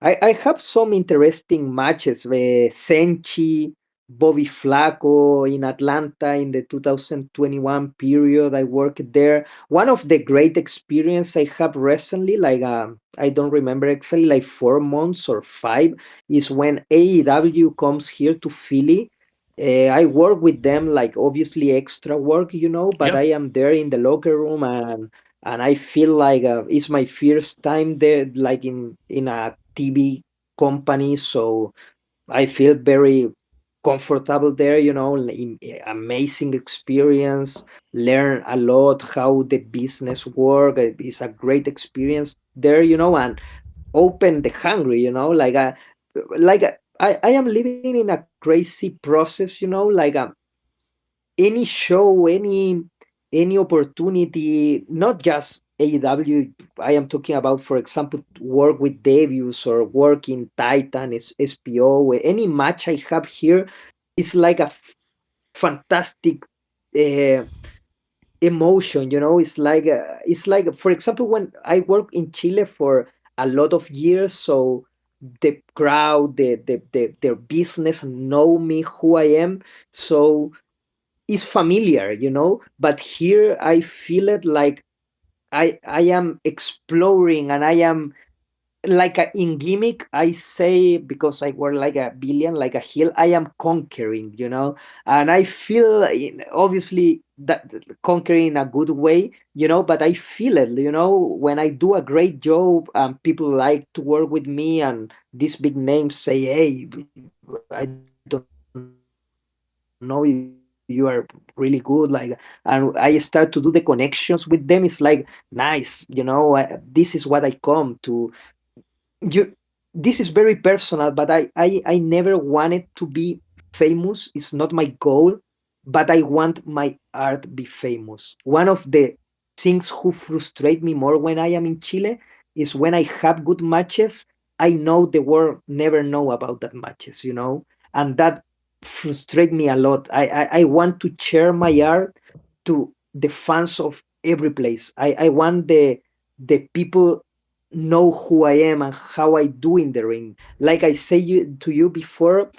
I have some interesting matches. Senchi, Bobby Flaco in Atlanta in the 2021 period. I worked there. One of the great experience I have recently, like I don't remember exactly, like 4 months or five, is when AEW comes here to Philly. I work with them, like obviously extra work, but Yeah. I am there in the locker room, and I feel like it's my first time there, like in a TV company, so I feel very comfortable there. Amazing experience, learn a lot how the business work. It's a great experience there, and open the hungry, I am living in a crazy process, any show, any opportunity, not just AEW. I am talking about, for example, work with debuts or work in Titan, SPO. Any match I have here is like a fantastic uh, emotion. It's like, for example, when I work in Chile for a lot of years, so the crowd, their business know me, who I am. So is familiar, but here I feel it like I am exploring, and I am like in gimmick. I say, because I wear like a billion, like a heel, I am conquering, and I feel obviously that conquering in a good way, but I feel it, when I do a great job and people like to work with me, and these big names say, hey, I don't know if you are really good, like, and I start to do the connections with them. It's like, nice, this is what I come to. You this is very personal, but I never wanted to be famous. It's not my goal, but I want my art be famous. One of the things who frustrate me more when I am in Chile is when I have good matches, I know the world never know about that matches, and that frustrate me a lot. I want to share my art to the fans of every place. I want the people know who I am and how I do in the ring. Like I say to you before,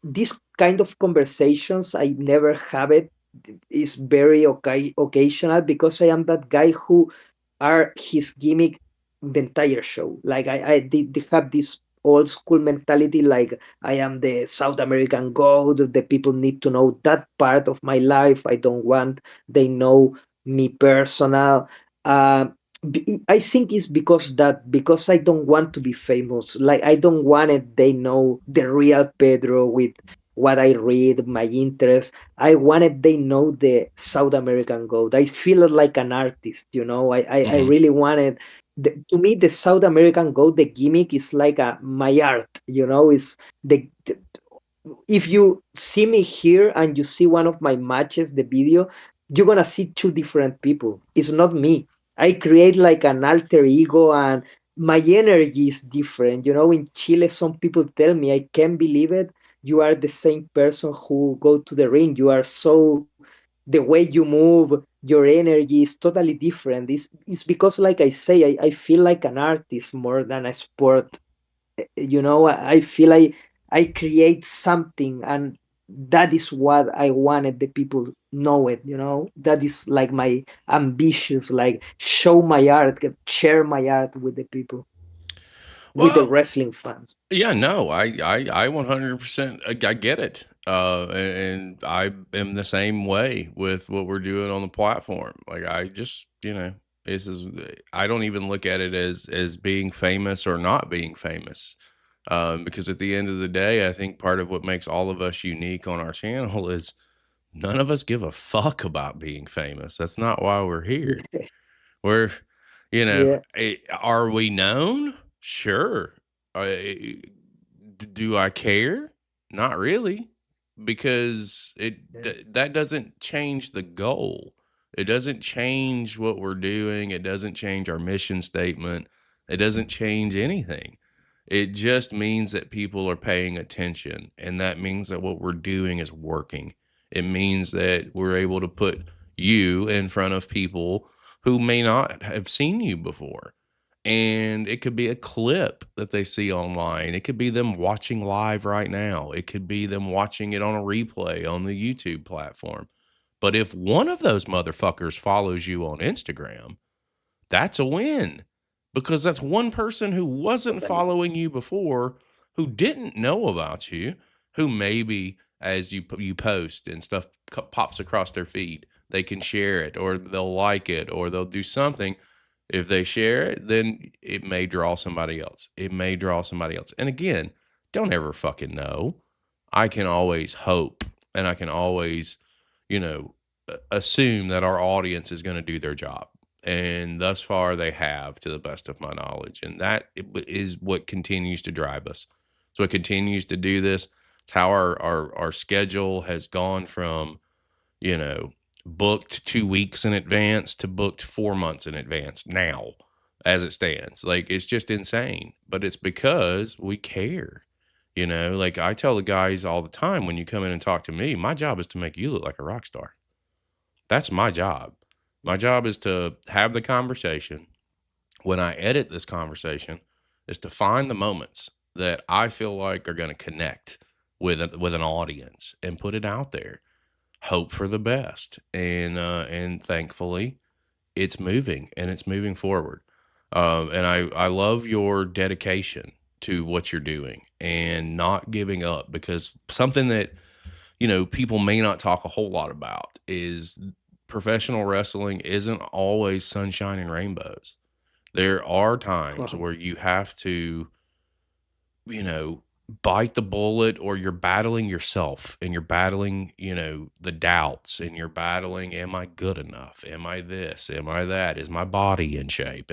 this kind of conversations I never have it. Is very occasional, because I am that guy who are his gimmick the entire show. Like they have this old school mentality, like I am the South American god. The people need to know that part of my life. I don't want they know me personal. Uh, I think it's because I don't want to be famous. Like I don't want it. They know the real Pedro with what I read, my interest. I wanted they know the South American goat. I feel like an artist. I Hmm. really wanted. To me, the South American goat, the gimmick is like my art. Is the if you see me here and you see one of my matches, the video, you're gonna see two different people. It's not me. I create like an alter ego, and my energy is different. In Chile, some people tell me, I can't believe it. You are the same person who go to the ring. You are so the way you move, your energy is totally different. It's because, like I say, I feel like an artist more than a sport. I feel I create something, and that is what I wanted the people know it. That is like my ambitious, like show my art, share my art with the people, with the Well, wrestling fans. yeah, no, I 100%, I get it. And I am the same way with what we're doing on the platform. Like I just, this is, I don't even look at it as being famous or not being famous. Because at the end of the day, I think part of what makes all of us unique on our channel is none of us give a fuck about being famous. That's not why we're here. Yeah, We're, yeah, are we known? Sure. Do I care? Not really. because that doesn't change the goal. It doesn't change what we're doing. It doesn't change our mission statement. It doesn't change anything. It just means that people are paying attention, and that means that what we're doing is working. It means that we're able to put you in front of people who may not have seen you before. And it could be a clip that they see online. It could be them watching live right now. It could be them watching it on a replay on the YouTube platform. But if one of those motherfuckers follows you on Instagram, that's a win, because that's one person who wasn't Totally. following you before, who didn't know about you, who maybe as you post and stuff pops across their feed, they can share it or they'll like it or they'll do something. If they share it, then it may draw somebody else. It may draw somebody else. And again, don't ever fucking know. I can always hope, and I can always, you know, assume that our audience is going to do their job. And thus far, they have, to the best of my knowledge. And that is what continues to drive us. So it continues to do this. It's how our schedule has gone from, you know, booked 2 weeks in advance to booked 4 months in advance now, as it stands. Like, it's just insane. But it's because we care. You know, like I tell the guys all the time, when you come in and talk to me, my job is to make you look like a rock star. That's my job. My job is to have the conversation. When I edit this conversation, is to find the moments that I feel like are going to connect with an audience and put it out there. Hope for the best, and thankfully, it's moving and it's moving forward. And I love your dedication to what you're doing and not giving up, because something that, you know, people may not talk a whole lot about is professional wrestling isn't always sunshine and rainbows. There are times Wow. where you have to, you know, bite the bullet, or you're battling yourself and you're battling, you know, the doubts, and you're battling, am I good enough? Am I this? Am I that? Is my body in shape?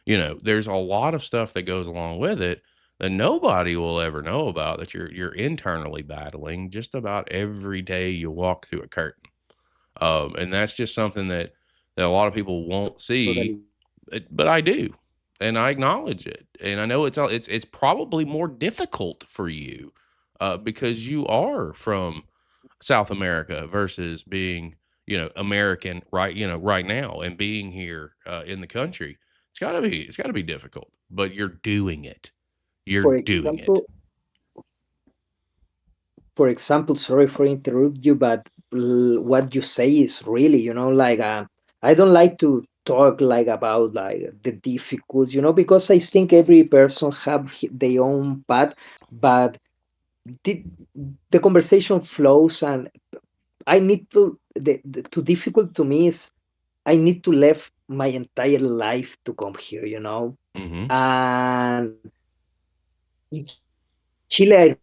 You know, there's a lot of stuff that goes along with it that nobody will ever know about, that you're internally battling just about every day you walk through a curtain. And that's just something that a lot of people won't see, Totally. but I do, and I acknowledge it, and I know it's probably more difficult for you, because you are from South America versus being, you know, American, right? You know, right now, and being here in the country. It's got to be difficult, but you're doing it. You're For doing it. example, sorry for interrupt you, but what you say is really, like I don't like to talk like about like the difficulties, because I think every person have their own path, but the, the conversation flows, and I need the too difficult to me is I need to leave my entire life to come here, Hmm. and in Chile, I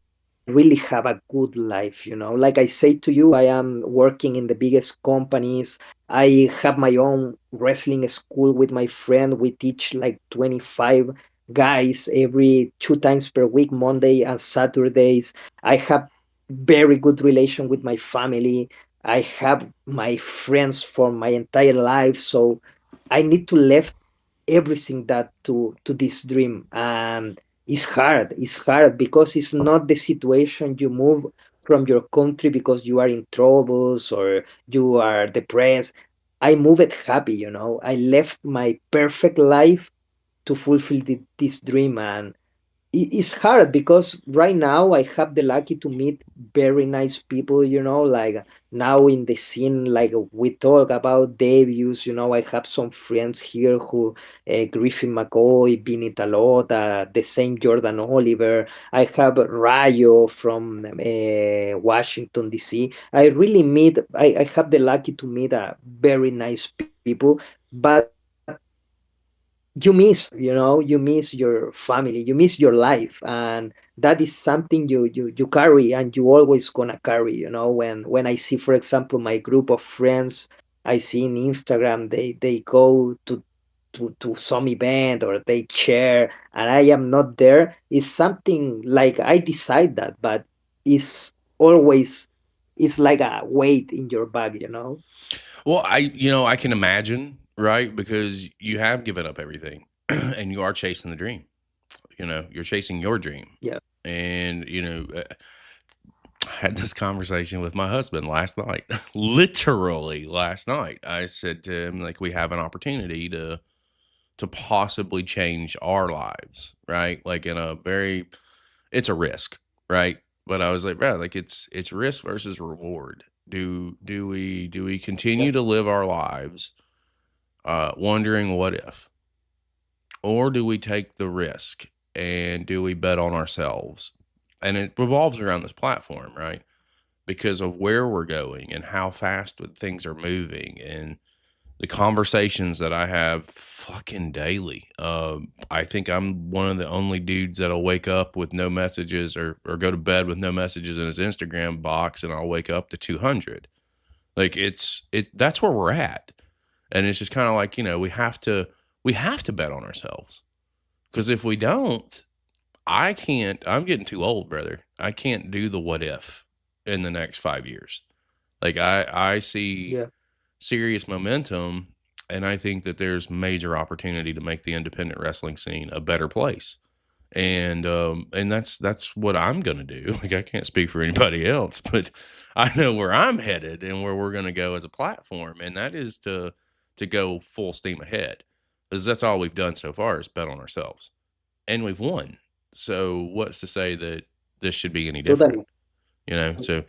really have a good life, Like I say to you, I am working in the biggest companies. I have my own wrestling school with my friend. We teach like 25 guys every 2 times per week, Monday and Saturdays. I have very good relation with my family. I have my friends for my entire life. So I need to leave everything that to this dream, and it's hard because it's not the situation you move from your country because you are in troubles or you are depressed. I moved happy, I left my perfect life to fulfill this dream, and it's hard because right now I have the lucky to meet very nice people, like now in the scene, like we talk about debuts, I have some friends here who, Griffin McCoy, Vinny Talot, the same Jordan Oliver. I have Rayo from Washington, D.C. I have the lucky to meet very nice people, but you miss your family, you miss your life, and that is something you carry, and you always gonna carry, when I see, for example, my group of friends, I see in Instagram, they go to some event or they share, and I am not there. It's something like I decide that, but it's always it's like a weight in your back. Well, I can imagine, right? Because you have given up everything and you are chasing the dream. You're chasing your dream. Yeah, And, I had this conversation with my husband last night. Literally last night. I said to him, like, we have an opportunity to possibly change our lives, right? Like in a very it's a risk, right? But I was like, bro, like it's risk versus reward. Do we yeah, continue to live our lives wondering what if? Or do we take the risk and do we bet on ourselves? And it revolves around this platform, right? Because of where we're going and how fast things are moving and the conversations that I have fucking daily. I think I'm one of the only dudes that'll wake up with no messages or go to bed with no messages in his Instagram box, and I'll wake up to 200. Like that's where we're at, and it's just kind of like we have to bet on ourselves because if we don't, I can't. I'm getting too old, brother. I can't do the what if in the next 5 years. Like I see yeah. serious momentum, and I think that there's major opportunity to make the independent wrestling scene a better place. And that's what I'm gonna do. Like I can't speak for anybody else, but I know where I'm headed and where we're gonna go as a platform, and that is to go full steam ahead. Because that's all we've done so far is bet on ourselves. And we've won. So what's to say that this should be any different? Totally. So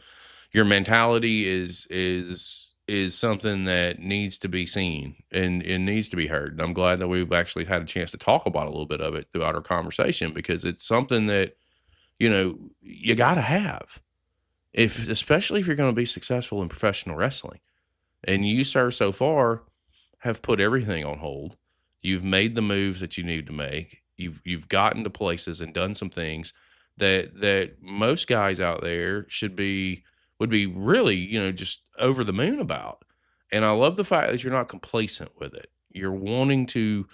your mentality is something that needs to be seen and it needs to be heard. And I'm glad that we've actually had a chance to talk about a little bit of it throughout our conversation because it's something that you got to have if especially if you're going to be successful in professional wrestling. And you, sir, so far have put everything on hold. You've made the moves that you need to make. You've gotten to places and done some things that most guys out there would be really, just over the moon about. And I love the fact that you're not complacent with it. You're wanting to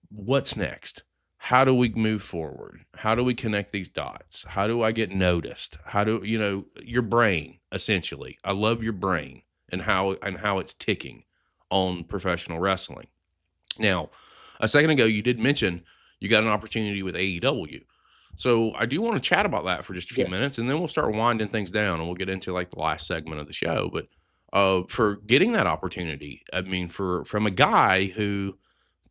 what's next? How do we move forward? How do we connect these dots? How do I get noticed? How do your brain essentially? I love your brain and how it's ticking on professional wrestling. Now, a second ago you did mention you got an opportunity with AEW. So I do want to chat about that for just a few Yeah. minutes and then we'll start winding things down and we'll get into like the last segment of the show. But for getting that opportunity, I mean, from a guy who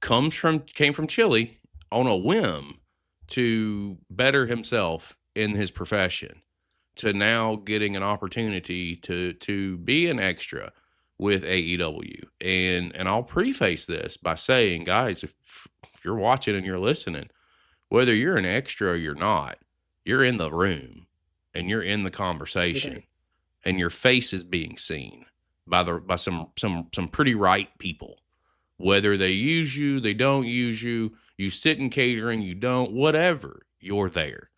came from Chile on a whim to better himself in his profession to now getting an opportunity to be an extra with AEW. And I'll preface this by saying, guys, if you're watching and you're listening, whether you're an extra or you're not, you're in the room and you're in the conversation Totally. and your face is being seen by some pretty right people. Whether they use you, they don't use you, you sit in catering, you don't, whatever, you're there.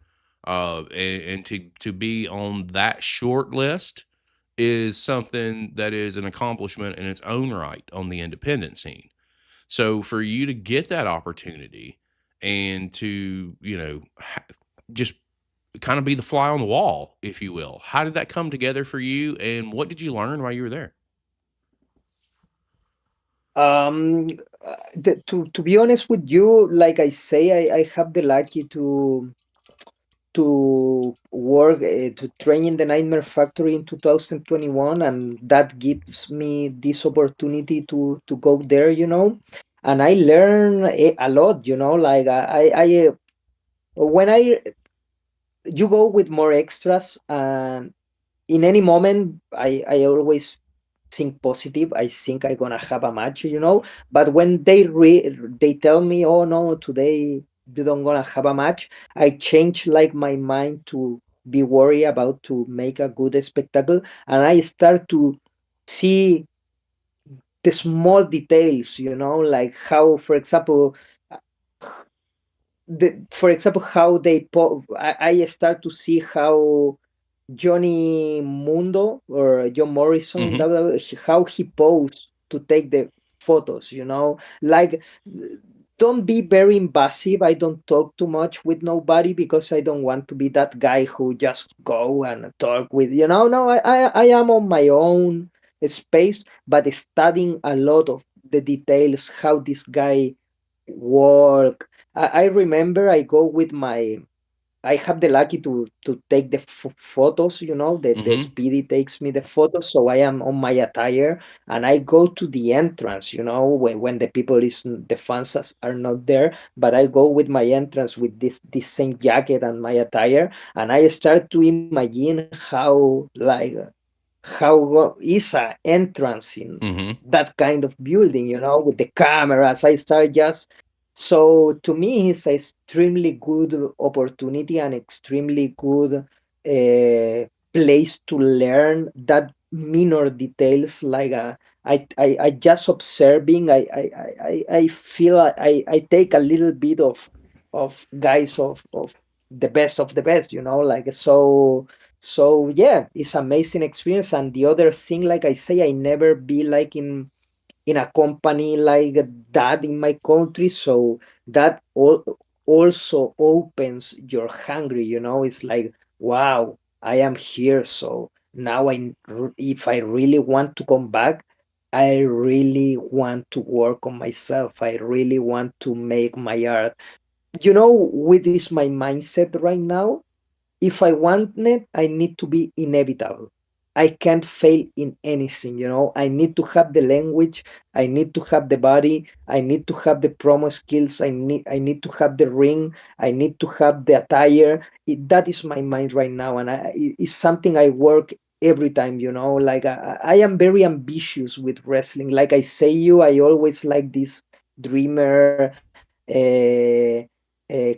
And to be on that short list is something that is an accomplishment in its own right on the independent scene. So for you to get that opportunity and to just kind of be the fly on the wall, if you will, how did that come together for you, and what did you learn while you were there? Um, to be honest with you, like I say, I have the lucky to work to train in the Nightmare Factory in 2021, and that gives me this opportunity to go there. And I learn a lot. Like when I you go with more extras, and in any moment, I always think positive. I think I'm gonna have a match. But when they tell me, oh no, today you don't gonna have a match, I change like my mind to be worried about to make a good spectacle, and I start to see the small details. Like how, for example, for example, how I start to see how Johnny Mundo or John Morrison, Hmm. how he posed to take the photos. Like don't be very invasive. I don't talk too much with nobody because I don't want to be that guy who just go and talk with, no, I am on my own space, but studying a lot of the details, how this guy work. I remember I go with I have the lucky to take the photos, the Mm-hmm. Speedy takes me the photos, so I am on my attire and I go to the entrance, when the people is the fans are not there, but I go with my entrance with this same jacket and my attire, and I start to imagine how is a entrance in Mm-hmm. that kind of building, with the cameras. I start just so to me it's an extremely good opportunity and extremely good place to learn that minor details like I just observing I feel I take a little bit of guys of the best, like so yeah, it's amazing experience. And the other thing, like I say, I never be like in a company like that in my country. So that also opens your hungry, it's like, wow, I am here. So now if I really want to come back, I really want to work on myself. I really want to make my art. With this my mindset right now, if I want it, I need to be inevitable. I can't fail in anything, I need to have the language, I need to have the body, I need to have the promo skills, I need to have the ring, I need to have the attire. That is my mind right now, and it's something I work every time, like I am very ambitious with wrestling. Like I say you, I always like this dreamer,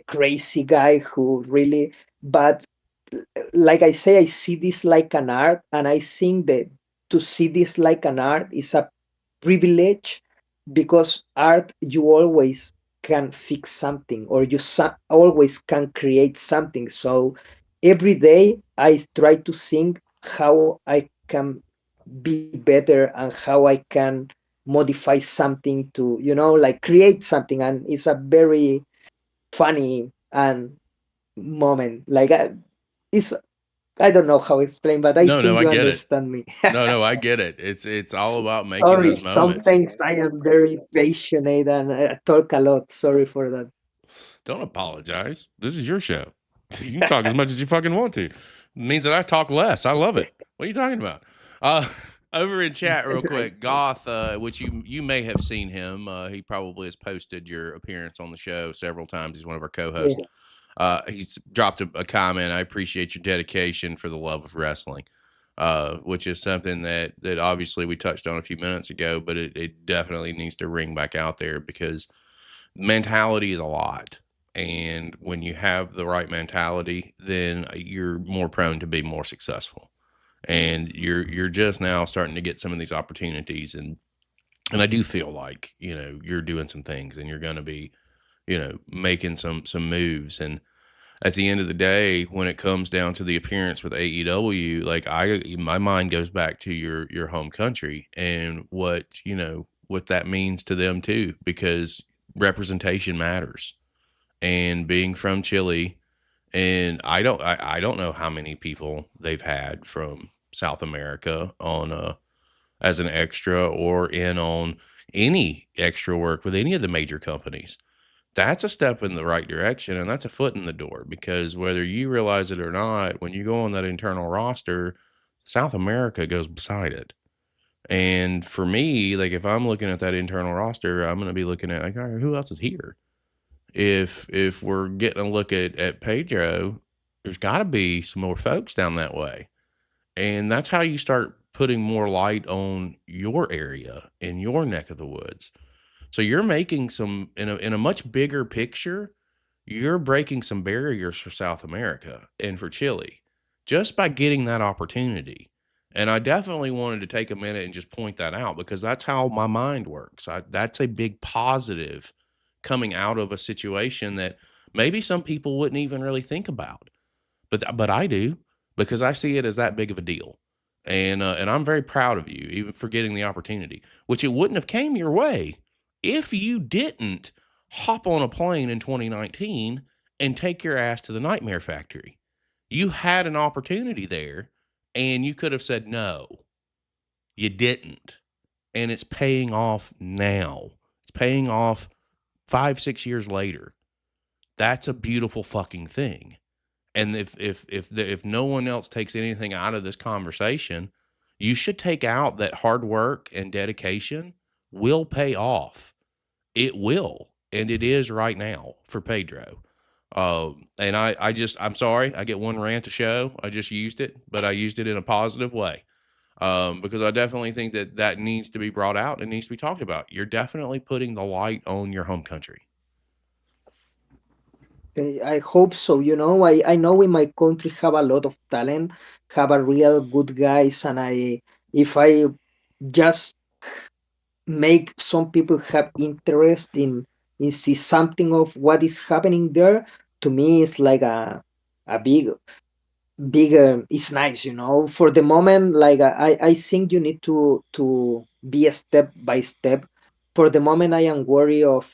crazy guy who really, but like I say, I see this like an art, and I think that to see this like an art is a privilege, because art, you always can fix something, or you always can create something. So every day I try to think how I can be better and how I can modify something to, like create something. And it's a very funny and moment. Like it's I don't know how to explain, but I No, no, think I you get it. understand me. No, no, I get it. It's all about making Sorry, those moments. sometimes I am very passionate and I talk a lot. Sorry for Don't apologize. This is your show. You can talk as much as you fucking want to. It means that I talk less. I love it. What are you talking about? Uh, over in chat, real that. quick, Goth, which you may have seen him. He probably has posted your appearance on the show several times. He's one of our co-hosts. Yeah. He's dropped a comment. I appreciate your dedication for the love of wrestling, which is something that obviously we touched on a few minutes ago, but it definitely needs to ring back out there because mentality is a lot. And when you have the right mentality, then you're more prone to be more successful. And you're just now starting to get some of these opportunities, and I do feel like you're doing some things, and you're going to be making some moves. And at the end of the day, when it comes down to the appearance with AEW, like my mind goes back to your home country and what that means to them too, because representation matters. And being from Chile, and I don't know how many people they've had from South America on as an extra or in on any extra work with any of the major companies. That's a step in the right direction, and that's a foot in the door, because whether you realize it or not, when you go on that internal roster, South America goes beside it. And for me, like if I'm looking at that internal roster, I'm going to be looking at like, all right, who else is here? If we're getting a look at Pedro, there's got to be some more folks down that way, and that's how you start putting more light on your area in your neck of the woods. So you're making some in a much bigger picture, you're breaking some barriers for South America and for Chile just by getting that opportunity. And I definitely wanted to take a minute and just point that out because that's how my mind works. That's a big positive coming out of a situation that maybe some people wouldn't even really think about, but I do, because I see it as that big of a deal. And I'm very proud of you, even for getting the opportunity, which it wouldn't have came your way if you didn't hop on a plane in 2019 and take your ass to the Nightmare Factory. You had an opportunity there and you could have said no. You didn't. And it's paying off now. It's paying off 5, 6 years later. That's a beautiful fucking thing. And if no one else takes anything out of this conversation, you should take out that hard work and dedication will pay off. It will, and it is right now for Pedro. And I'm sorry, I get one rant a show. I just used it, but I used it in a positive way. Because I definitely think that that needs to be brought out and needs to be talked about. You're definitely putting the light on your home country. I hope so. I know in my country have a lot of talent, have a real good guys, and if I just make some people have interest in see something of what is happening there, to me it's like a big it's nice. For the moment, like I think you need to be a step by step. For the moment, I am worried of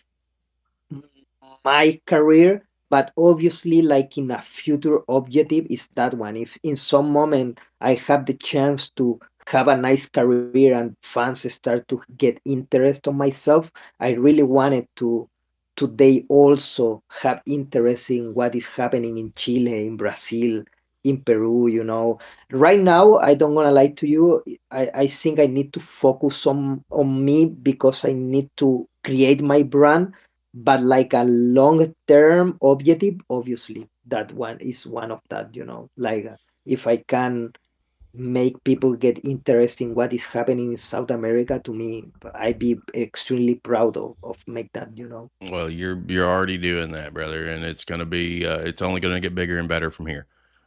my career, but obviously, like in a future objective, is that one. If in some moment I have the chance to have a nice career and fans start to get interest on myself, I really wanted to they also have interest in what is happening in Chile, in Brazil, in Peru. Right now, I don't wanna lie to you. I think I need to focus on me because I need to create my brand, but like a long term objective, obviously that one is one of that, like if I can make people get interested in what is happening in South America, to me I'd be extremely proud of make that. Well, you're already doing that, brother, and it's gonna be it's only gonna get bigger and better from here.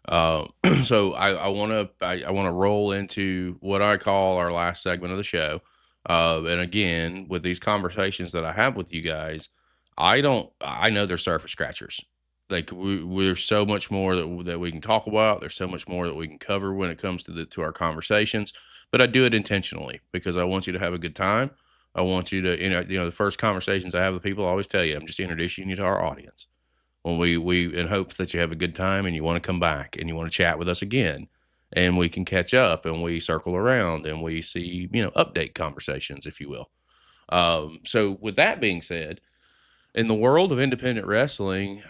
Uh, so I want to roll into what I call our last segment of the show. And again, with these conversations that I have with you guys, I know they're surface scratchers. Like we're so much more that we can talk about. There's so much more that we can cover when it comes to our conversations. But I do it intentionally because I want you to have a good time. I want you to, the first conversations I have with people, I always tell you, I'm just introducing you to our audience. When we in hopes that you have a good time and you want to come back and you want to chat with us again, and we can catch up and we circle around and we see, update conversations, if you will. So with that being said, in the world of independent wrestling,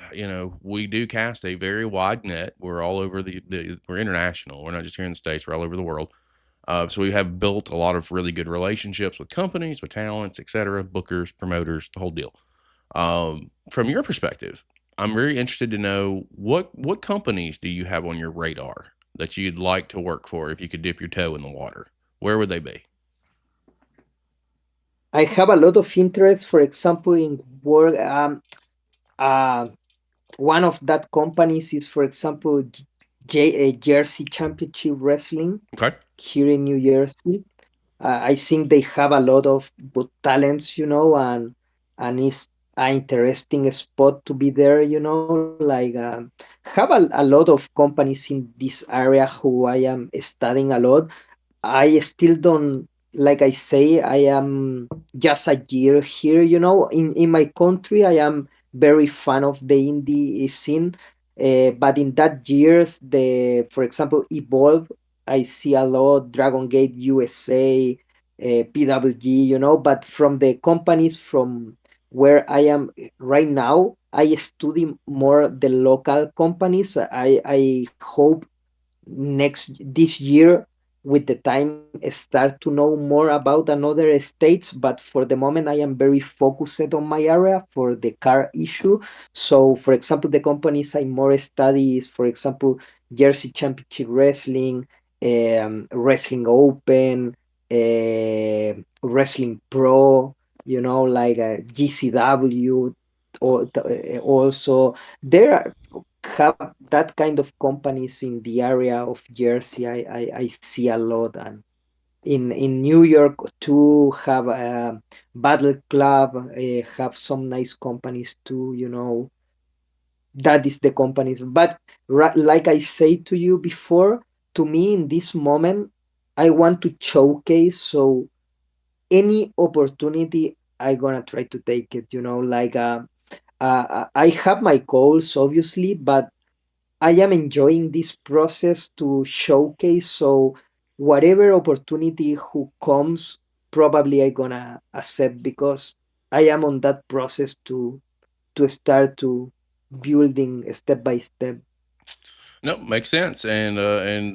we do cast a very wide net. We're all over we're international. We're not just here in the States. We're all over the world. So we have built a lot of really good relationships with companies, with talents, et cetera, bookers, promoters, the whole deal. From your perspective, I'm very interested to know what companies do you have on your radar that you'd like to work for if you could dip your toe in the water? Where would they be? I have a lot of interest, for example, in work. Uh, One of that companies is, for example, Jersey Championship Wrestling Okay. here in New Jersey. I think they have a lot of good talents, and it's an interesting spot to be there. Like have a lot of companies in this area who I am studying a lot. I still don't, like I say, I am just a year here, in my country. I am very fan of the indie scene. But in that years, for example, Evolve, I see a lot, Dragon Gate USA, PWG, but from the companies from where I am right now, I study more the local companies. I hope this year with the time start to know more about another states, but for the moment I am very focused on my area for the car issue. So for example, the companies I more study is, for example, Jersey Championship Wrestling, Wrestling Open, Wrestling Pro, like GCW, or also there are have that kind of companies in the area of Jersey. I see a lot, and in New York too have Battle Club, have some nice companies too. That is the companies. But like I said to you before, to me in this moment, I want to showcase. So any opportunity, I gonna try to take it. Like I have my goals, obviously, but I am enjoying this process to showcase. So whatever opportunity who comes, probably I gonna accept because I am on that process to start to building step by step. No, makes sense. And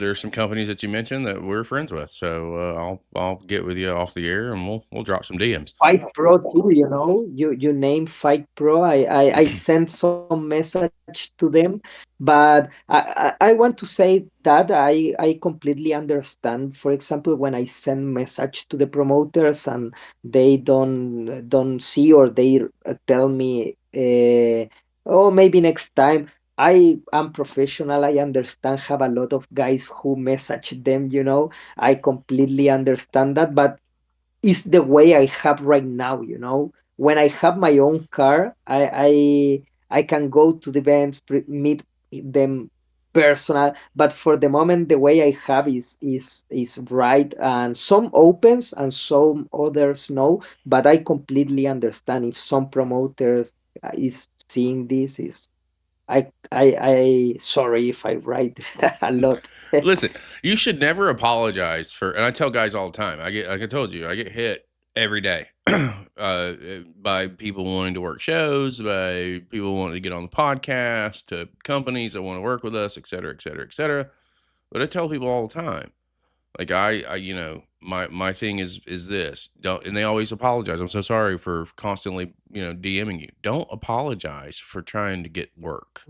there's some companies that you mentioned that we're friends with. So I'll get with you off the air and we'll drop some DMs. Fight Pro too, you name Fight Pro. I sent some message to them, but I want to say that I completely understand. For example, when I send message to the promoters and they don't see or they tell me, oh, maybe next time. I am professional. I understand. Have a lot of guys who message them. I completely understand that, but is the way I have right now. When I have my own car, I can go to the events, meet them personal. But for the moment, the way I have is right, and some opens and some others no. But I completely understand if some promoters is seeing this is I sorry if I write a lot. Listen, you should never apologize for, and I tell guys all the time, like I told you, I get hit every day by people wanting to work shows, by people wanting to get on the podcast, to companies that want to work with us, et cetera, et cetera, et cetera. But I tell people all the time, like my thing is this, don't, and they always apologize. I'm so sorry for constantly, DMing you. Don't apologize for trying to get work.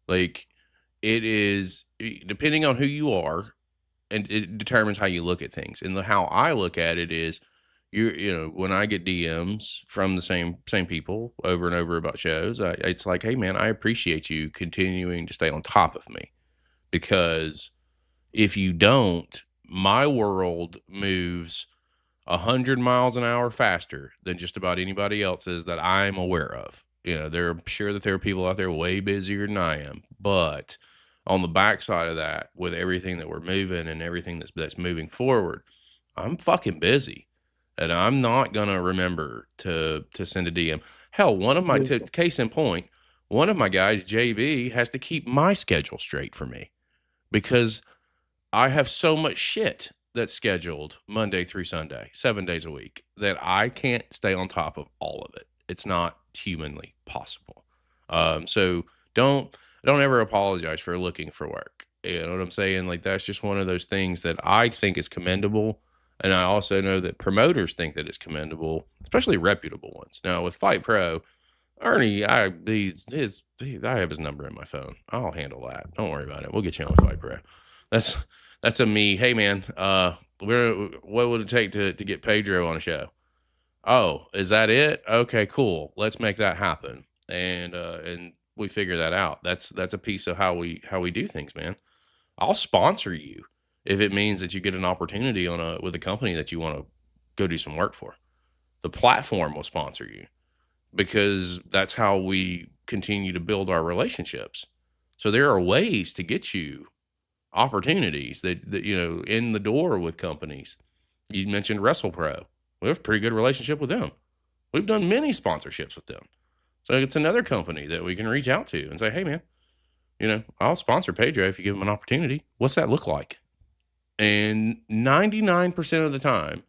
Like, it is depending on who you are, and it determines how you look at things. And how I look at it is, when I get DMs from the same people over and over about shows, it's like, hey man, I appreciate you continuing to stay on top of me, because if you don't, my world moves 100 miles an hour faster than just about anybody else's that I'm aware of. They're sure that there are people out there way busier than I am, but on the backside of that, with everything that we're moving and everything that's moving forward, I'm fucking busy, and I'm not gonna remember to send a DM. Hell, one of my case in point, one of my guys, JB, has to keep my schedule straight for me because I have so much shit that's scheduled Monday through Sunday, 7 days a week, that I can't stay on top of all of it. It's not humanly possible. So don't don't ever apologize for looking for work. You know what I'm saying? Like, that's just one of those things that I think is commendable, and I also know that promoters think that it's commendable, especially reputable ones. Now with Fight Pro, Ernie, I have his number in my phone. I'll handle that. Don't worry about it. We'll get you on with Fight Pro. That's that's a me. Hey man, what would it take to get Pedro on a show? Oh, is that it? Okay, cool. Let's make that happen. And we figure that out. That's a piece of how we do things, man. I'll sponsor you if it means that you get an opportunity with a company that you want to go do some work for. The platform will sponsor you, because that's how we continue to build our relationships. So there are ways to get you opportunities that in the door with companies. You mentioned WrestlePro. We have a pretty good relationship with them. We've done many sponsorships with them. So it's another company that we can reach out to and say, hey man, I'll sponsor Pedro if you give him an opportunity. What's that look like? And 99% of the time,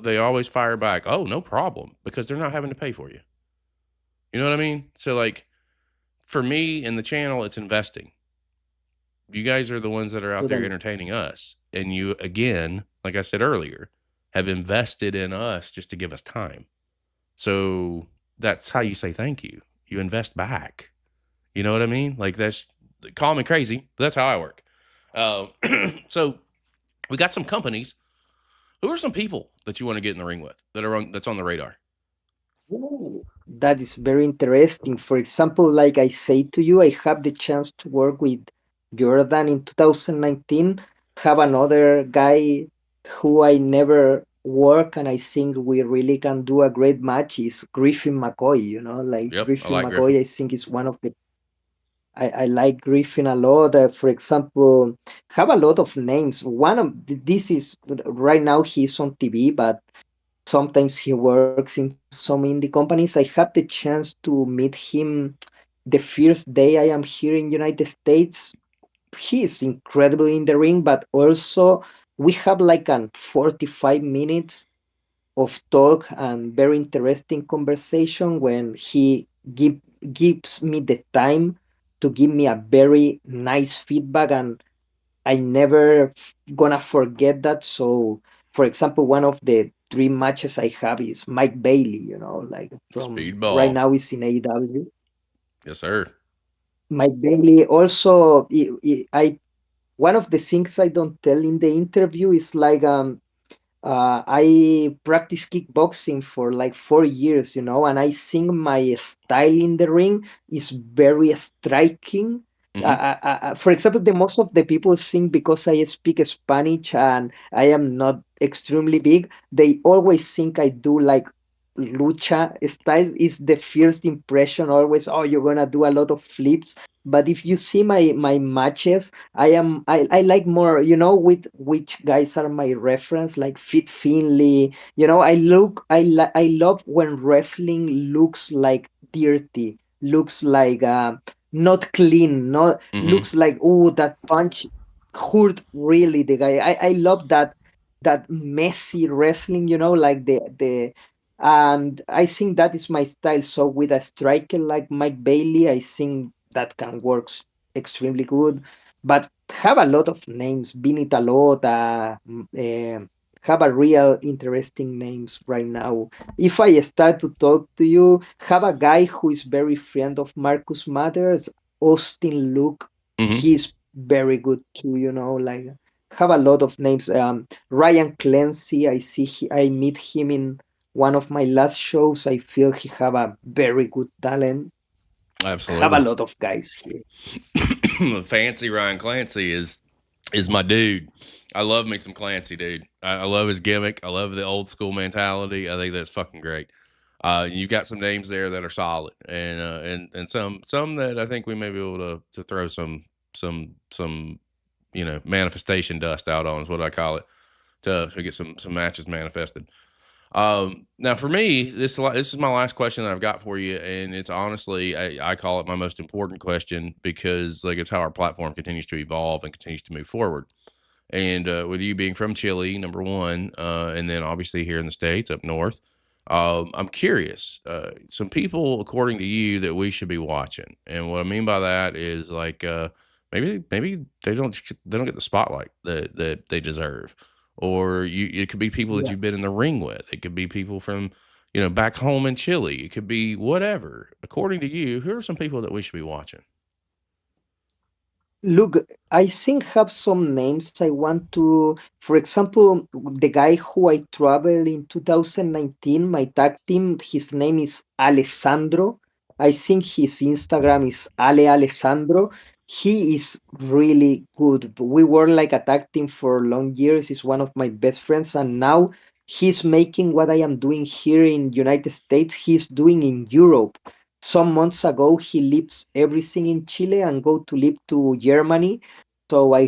they always fire back, oh, no problem, because they're not having to pay for you. You know what I mean? So, like, for me and the channel, it's investing. You guys are the ones that are out there Totally. entertaining us. And you, again, like I said earlier, have invested in us just to give us time. So that's how you say thank you. You invest back. You know what I mean? Like, that's, call me crazy, but that's how I work. So we got some companies. Who are some people that you want to get in the ring with that's on the radar? Ooh, that is very interesting. For example, like I say to you, I have the chance to work with Jordan in 2019. Have another guy who I never work, and I think we really can do a great match is Griffin McCoy. Like Yep, I Griffin like Griffin. McCoy, I think is one of the. I like Griffin a lot. For example, have a lot of names. One of this is right now he's on TV, but Sometimes he works in some indie companies. I had the chance to meet him the first day I am here in United States. He is incredible in the ring, but also we have like an 45 minutes of talk and very interesting conversation when he gives me the time to give me a very nice feedback, and I never gonna forget that. So, for example, one of the dream matches I have is Mike Bailey, like from right Speedball. now is in AEW. Yes, sir. Mike Bailey also, I one of the things I don't tell in the interview is like I practiced kickboxing for like 4 years, and I think my style in the ring is very striking. Hmm. For example, the most of the people think because I speak Spanish and I am not extremely big, they always think I do like lucha styles. Is the first impression always, oh, you're gonna do a lot of flips. But if you see my matches, I like more, with which guys are my reference, like Fit Finley. I love when wrestling looks like dirty, looks like not clean, not Hmm. looks like, oh, that punch hurt really the guy. I love that messy wrestling, like the and I think that is my style. So with a striker like Mike Bailey, I think that can work extremely good. But have a lot of names, Vinny Talota, have a real interesting names right now. If I start to talk to you, have a guy who is very friend of Marcus Matters, Austin Luke. Hmm. He's very good too, like have a lot of names. Ryan Clancy, I meet him in one of my last shows. I feel he have a very good talent. Have a Absolutely. lot of guys here. Fancy Ryan Clancy is my dude. I love me some Clancy, dude. I love his gimmick. I love the old school mentality. I think that's fucking great. You've got some names there that are solid, and some that I think we may be able to throw some manifestation dust out on is what I call it to get some matches manifested. Now for me, this is my last question that I've got for you, and it's honestly I call it my most important question because like it's how our platform continues to evolve and continues to move forward. And with you being from Chile, number one, and then obviously here in the states up north, I'm curious. Some people, according to you, that we should be watching, and what I mean by that is like maybe they don't get the spotlight that they deserve, or it could be people that Yeah. you've been in the ring with. It could be people from back home in Chile. It could be whatever. According to you, who are some people that we should be watching? Look, I think have some names I want to. For example, the guy who I traveled in 2019, my tag team, his name is Alessandro. I think his Instagram is Ale Alessandro. He is really good. We were like a tag team for long years. He's one of my best friends, and now he's making what I am doing here in United States. He's doing in Europe. Some months ago he leaves everything in Chile and go to live to Germany. So I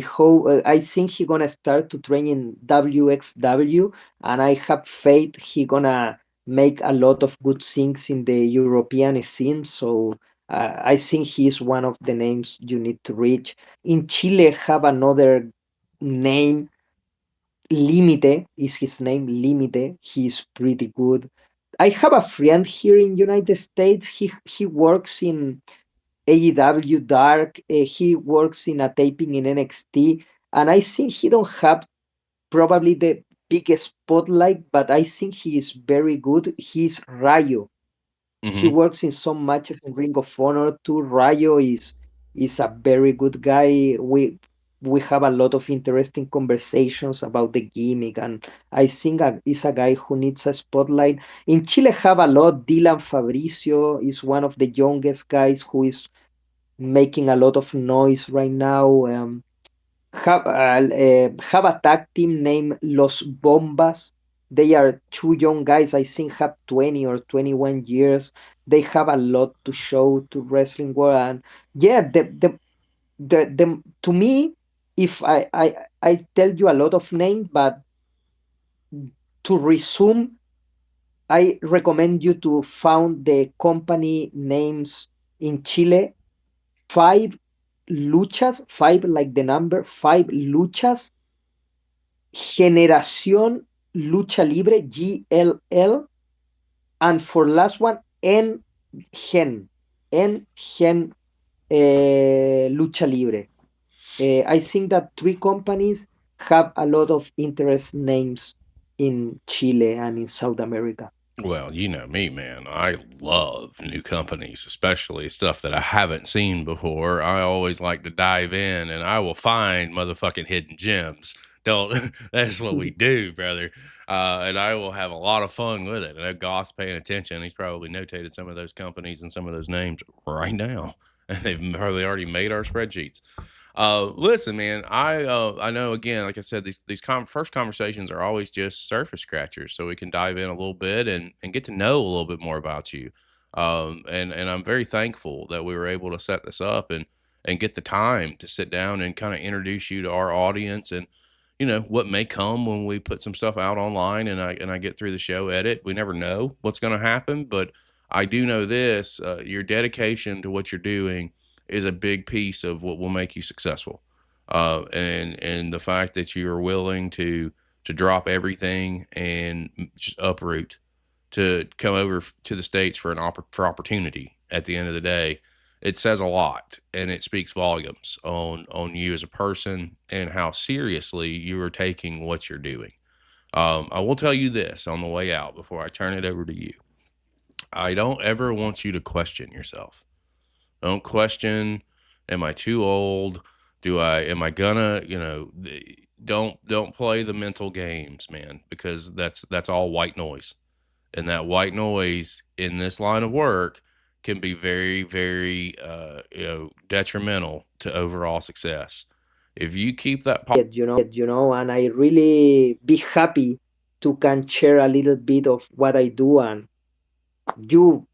think he gonna start to train in WXW, and I have faith he gonna make a lot of good things in the European scene. So I think he is one of the names you need to reach. In Chile have another name. Limite is his name. Limite. He's pretty good. I have a friend here in United States. He works in AEW Dark. He works in a taping in NXT, and I think he don't have probably the biggest spotlight, but I think he is very good. He's Rayo. He Hmm. works in some matches in Ring of Honor too. Rayo is a very good guy. We have a lot of interesting conversations about the gimmick, and I think is a guy who needs a spotlight. In Chile, have a lot. Dylan Fabricio is one of the youngest guys who is making a lot of noise right now. Have a tag team named Los Bombas. They are two young guys, I think have 20 or 21 years. They have a lot to show to wrestling world. And yeah, to me, if I tell you a lot of names, but to resume, I recommend you to found the company names in Chile. Five luchas, five like the number, five luchas, Generación Lucha Libre, GLL, and for last one, Gen, Gen Lucha Libre. I think that three companies have a lot of interest names in Chile and in South America. Well, you know me, man. I love new companies, especially stuff that I haven't seen before. I always like to dive in and I will find motherfucking hidden gems. Don't That's what we do, brother. And I will have a lot of fun with it. I know Goth's paying attention. He's probably notated some of those companies and some of those names right now. And they've probably already made our spreadsheets. Listen, man, I know again, like I said, these first conversations are always just surface scratchers, so we can dive in a little bit and get to know a little bit more about you. And I'm very thankful that we were able to set this up and get the time to sit down and kind of introduce you to our audience and what may come when we put some stuff out online and I get through the show edit. We never know what's going to happen, but I do know this: your dedication to what you're doing is a big piece of what will make you successful. And the fact that you are willing to drop everything and just uproot to come over to the States for for opportunity at the end of the day, it says a lot and it speaks volumes on you as a person and how seriously you are taking what you're doing. I will tell you this on the way out before I turn it over to you. I don't ever want you to question yourself. Don't question, am I too old? Am I gonna, don't play the mental games, man, because that's all white noise. And that white noise in this line of work can be very, very, detrimental to overall success. If you keep that, And I really be happy to can share a little bit of what I do, and you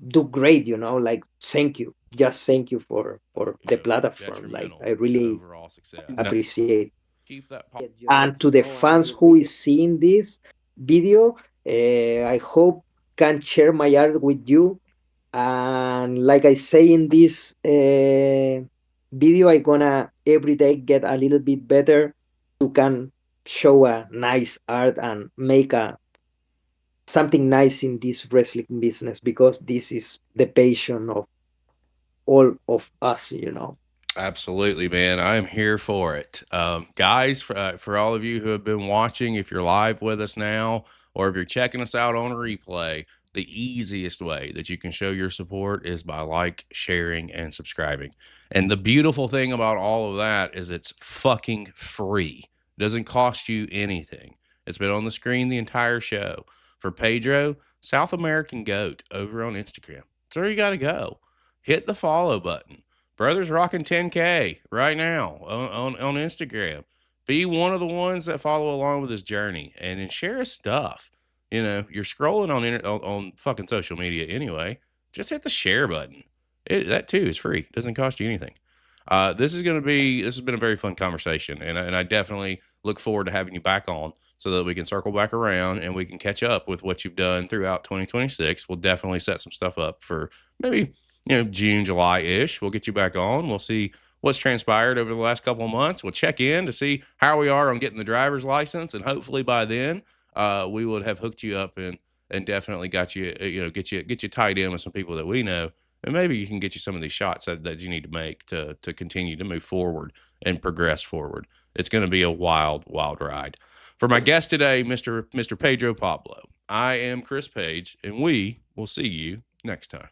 do great, like thank you. Just thank you for the platform. Like I detrimental to really overall success. appreciate. Keep that. And to the fans who is seeing this video, I hope can share my art with you. And like I say in this video, I gonna every day get a little bit better to can show a nice art and make a something nice in this wrestling business, because this is the passion of all of us. Absolutely, man. I am here for it. Guys, for all of you who have been watching, if you're live with us now, or if you're checking us out on a replay, the easiest way that you can show your support is by sharing, and subscribing. And the beautiful thing about all of that is it's fucking free. It doesn't cost you anything. It's been on the screen the entire show. For Pedro, South American Goat over on Instagram. That's where you got to go. Hit the follow button. Brother's rocking 10K right now on Instagram. Be one of the ones that follow along with his journey and share his stuff. You're scrolling on fucking social media anyway. Just hit the share button. That too is free. It doesn't cost you anything. This has been a very fun conversation, and I definitely look forward to having you back on so that we can circle back around and we can catch up with what you've done throughout 2026. We'll definitely set some stuff up for maybe June, July-ish. We'll get you back on. We'll see what's transpired over the last couple of months. We'll check in to see how we are on getting the driver's license, and hopefully by then we would have hooked you up and definitely got you, get you tied in with some people that we know, and maybe you can get you some of these shots that you need to make to continue to move forward and progress forward. It's going to be a wild, wild ride. For my guest today, Mr. Pedro Pablo, I am Chris Page, and we will see you next time.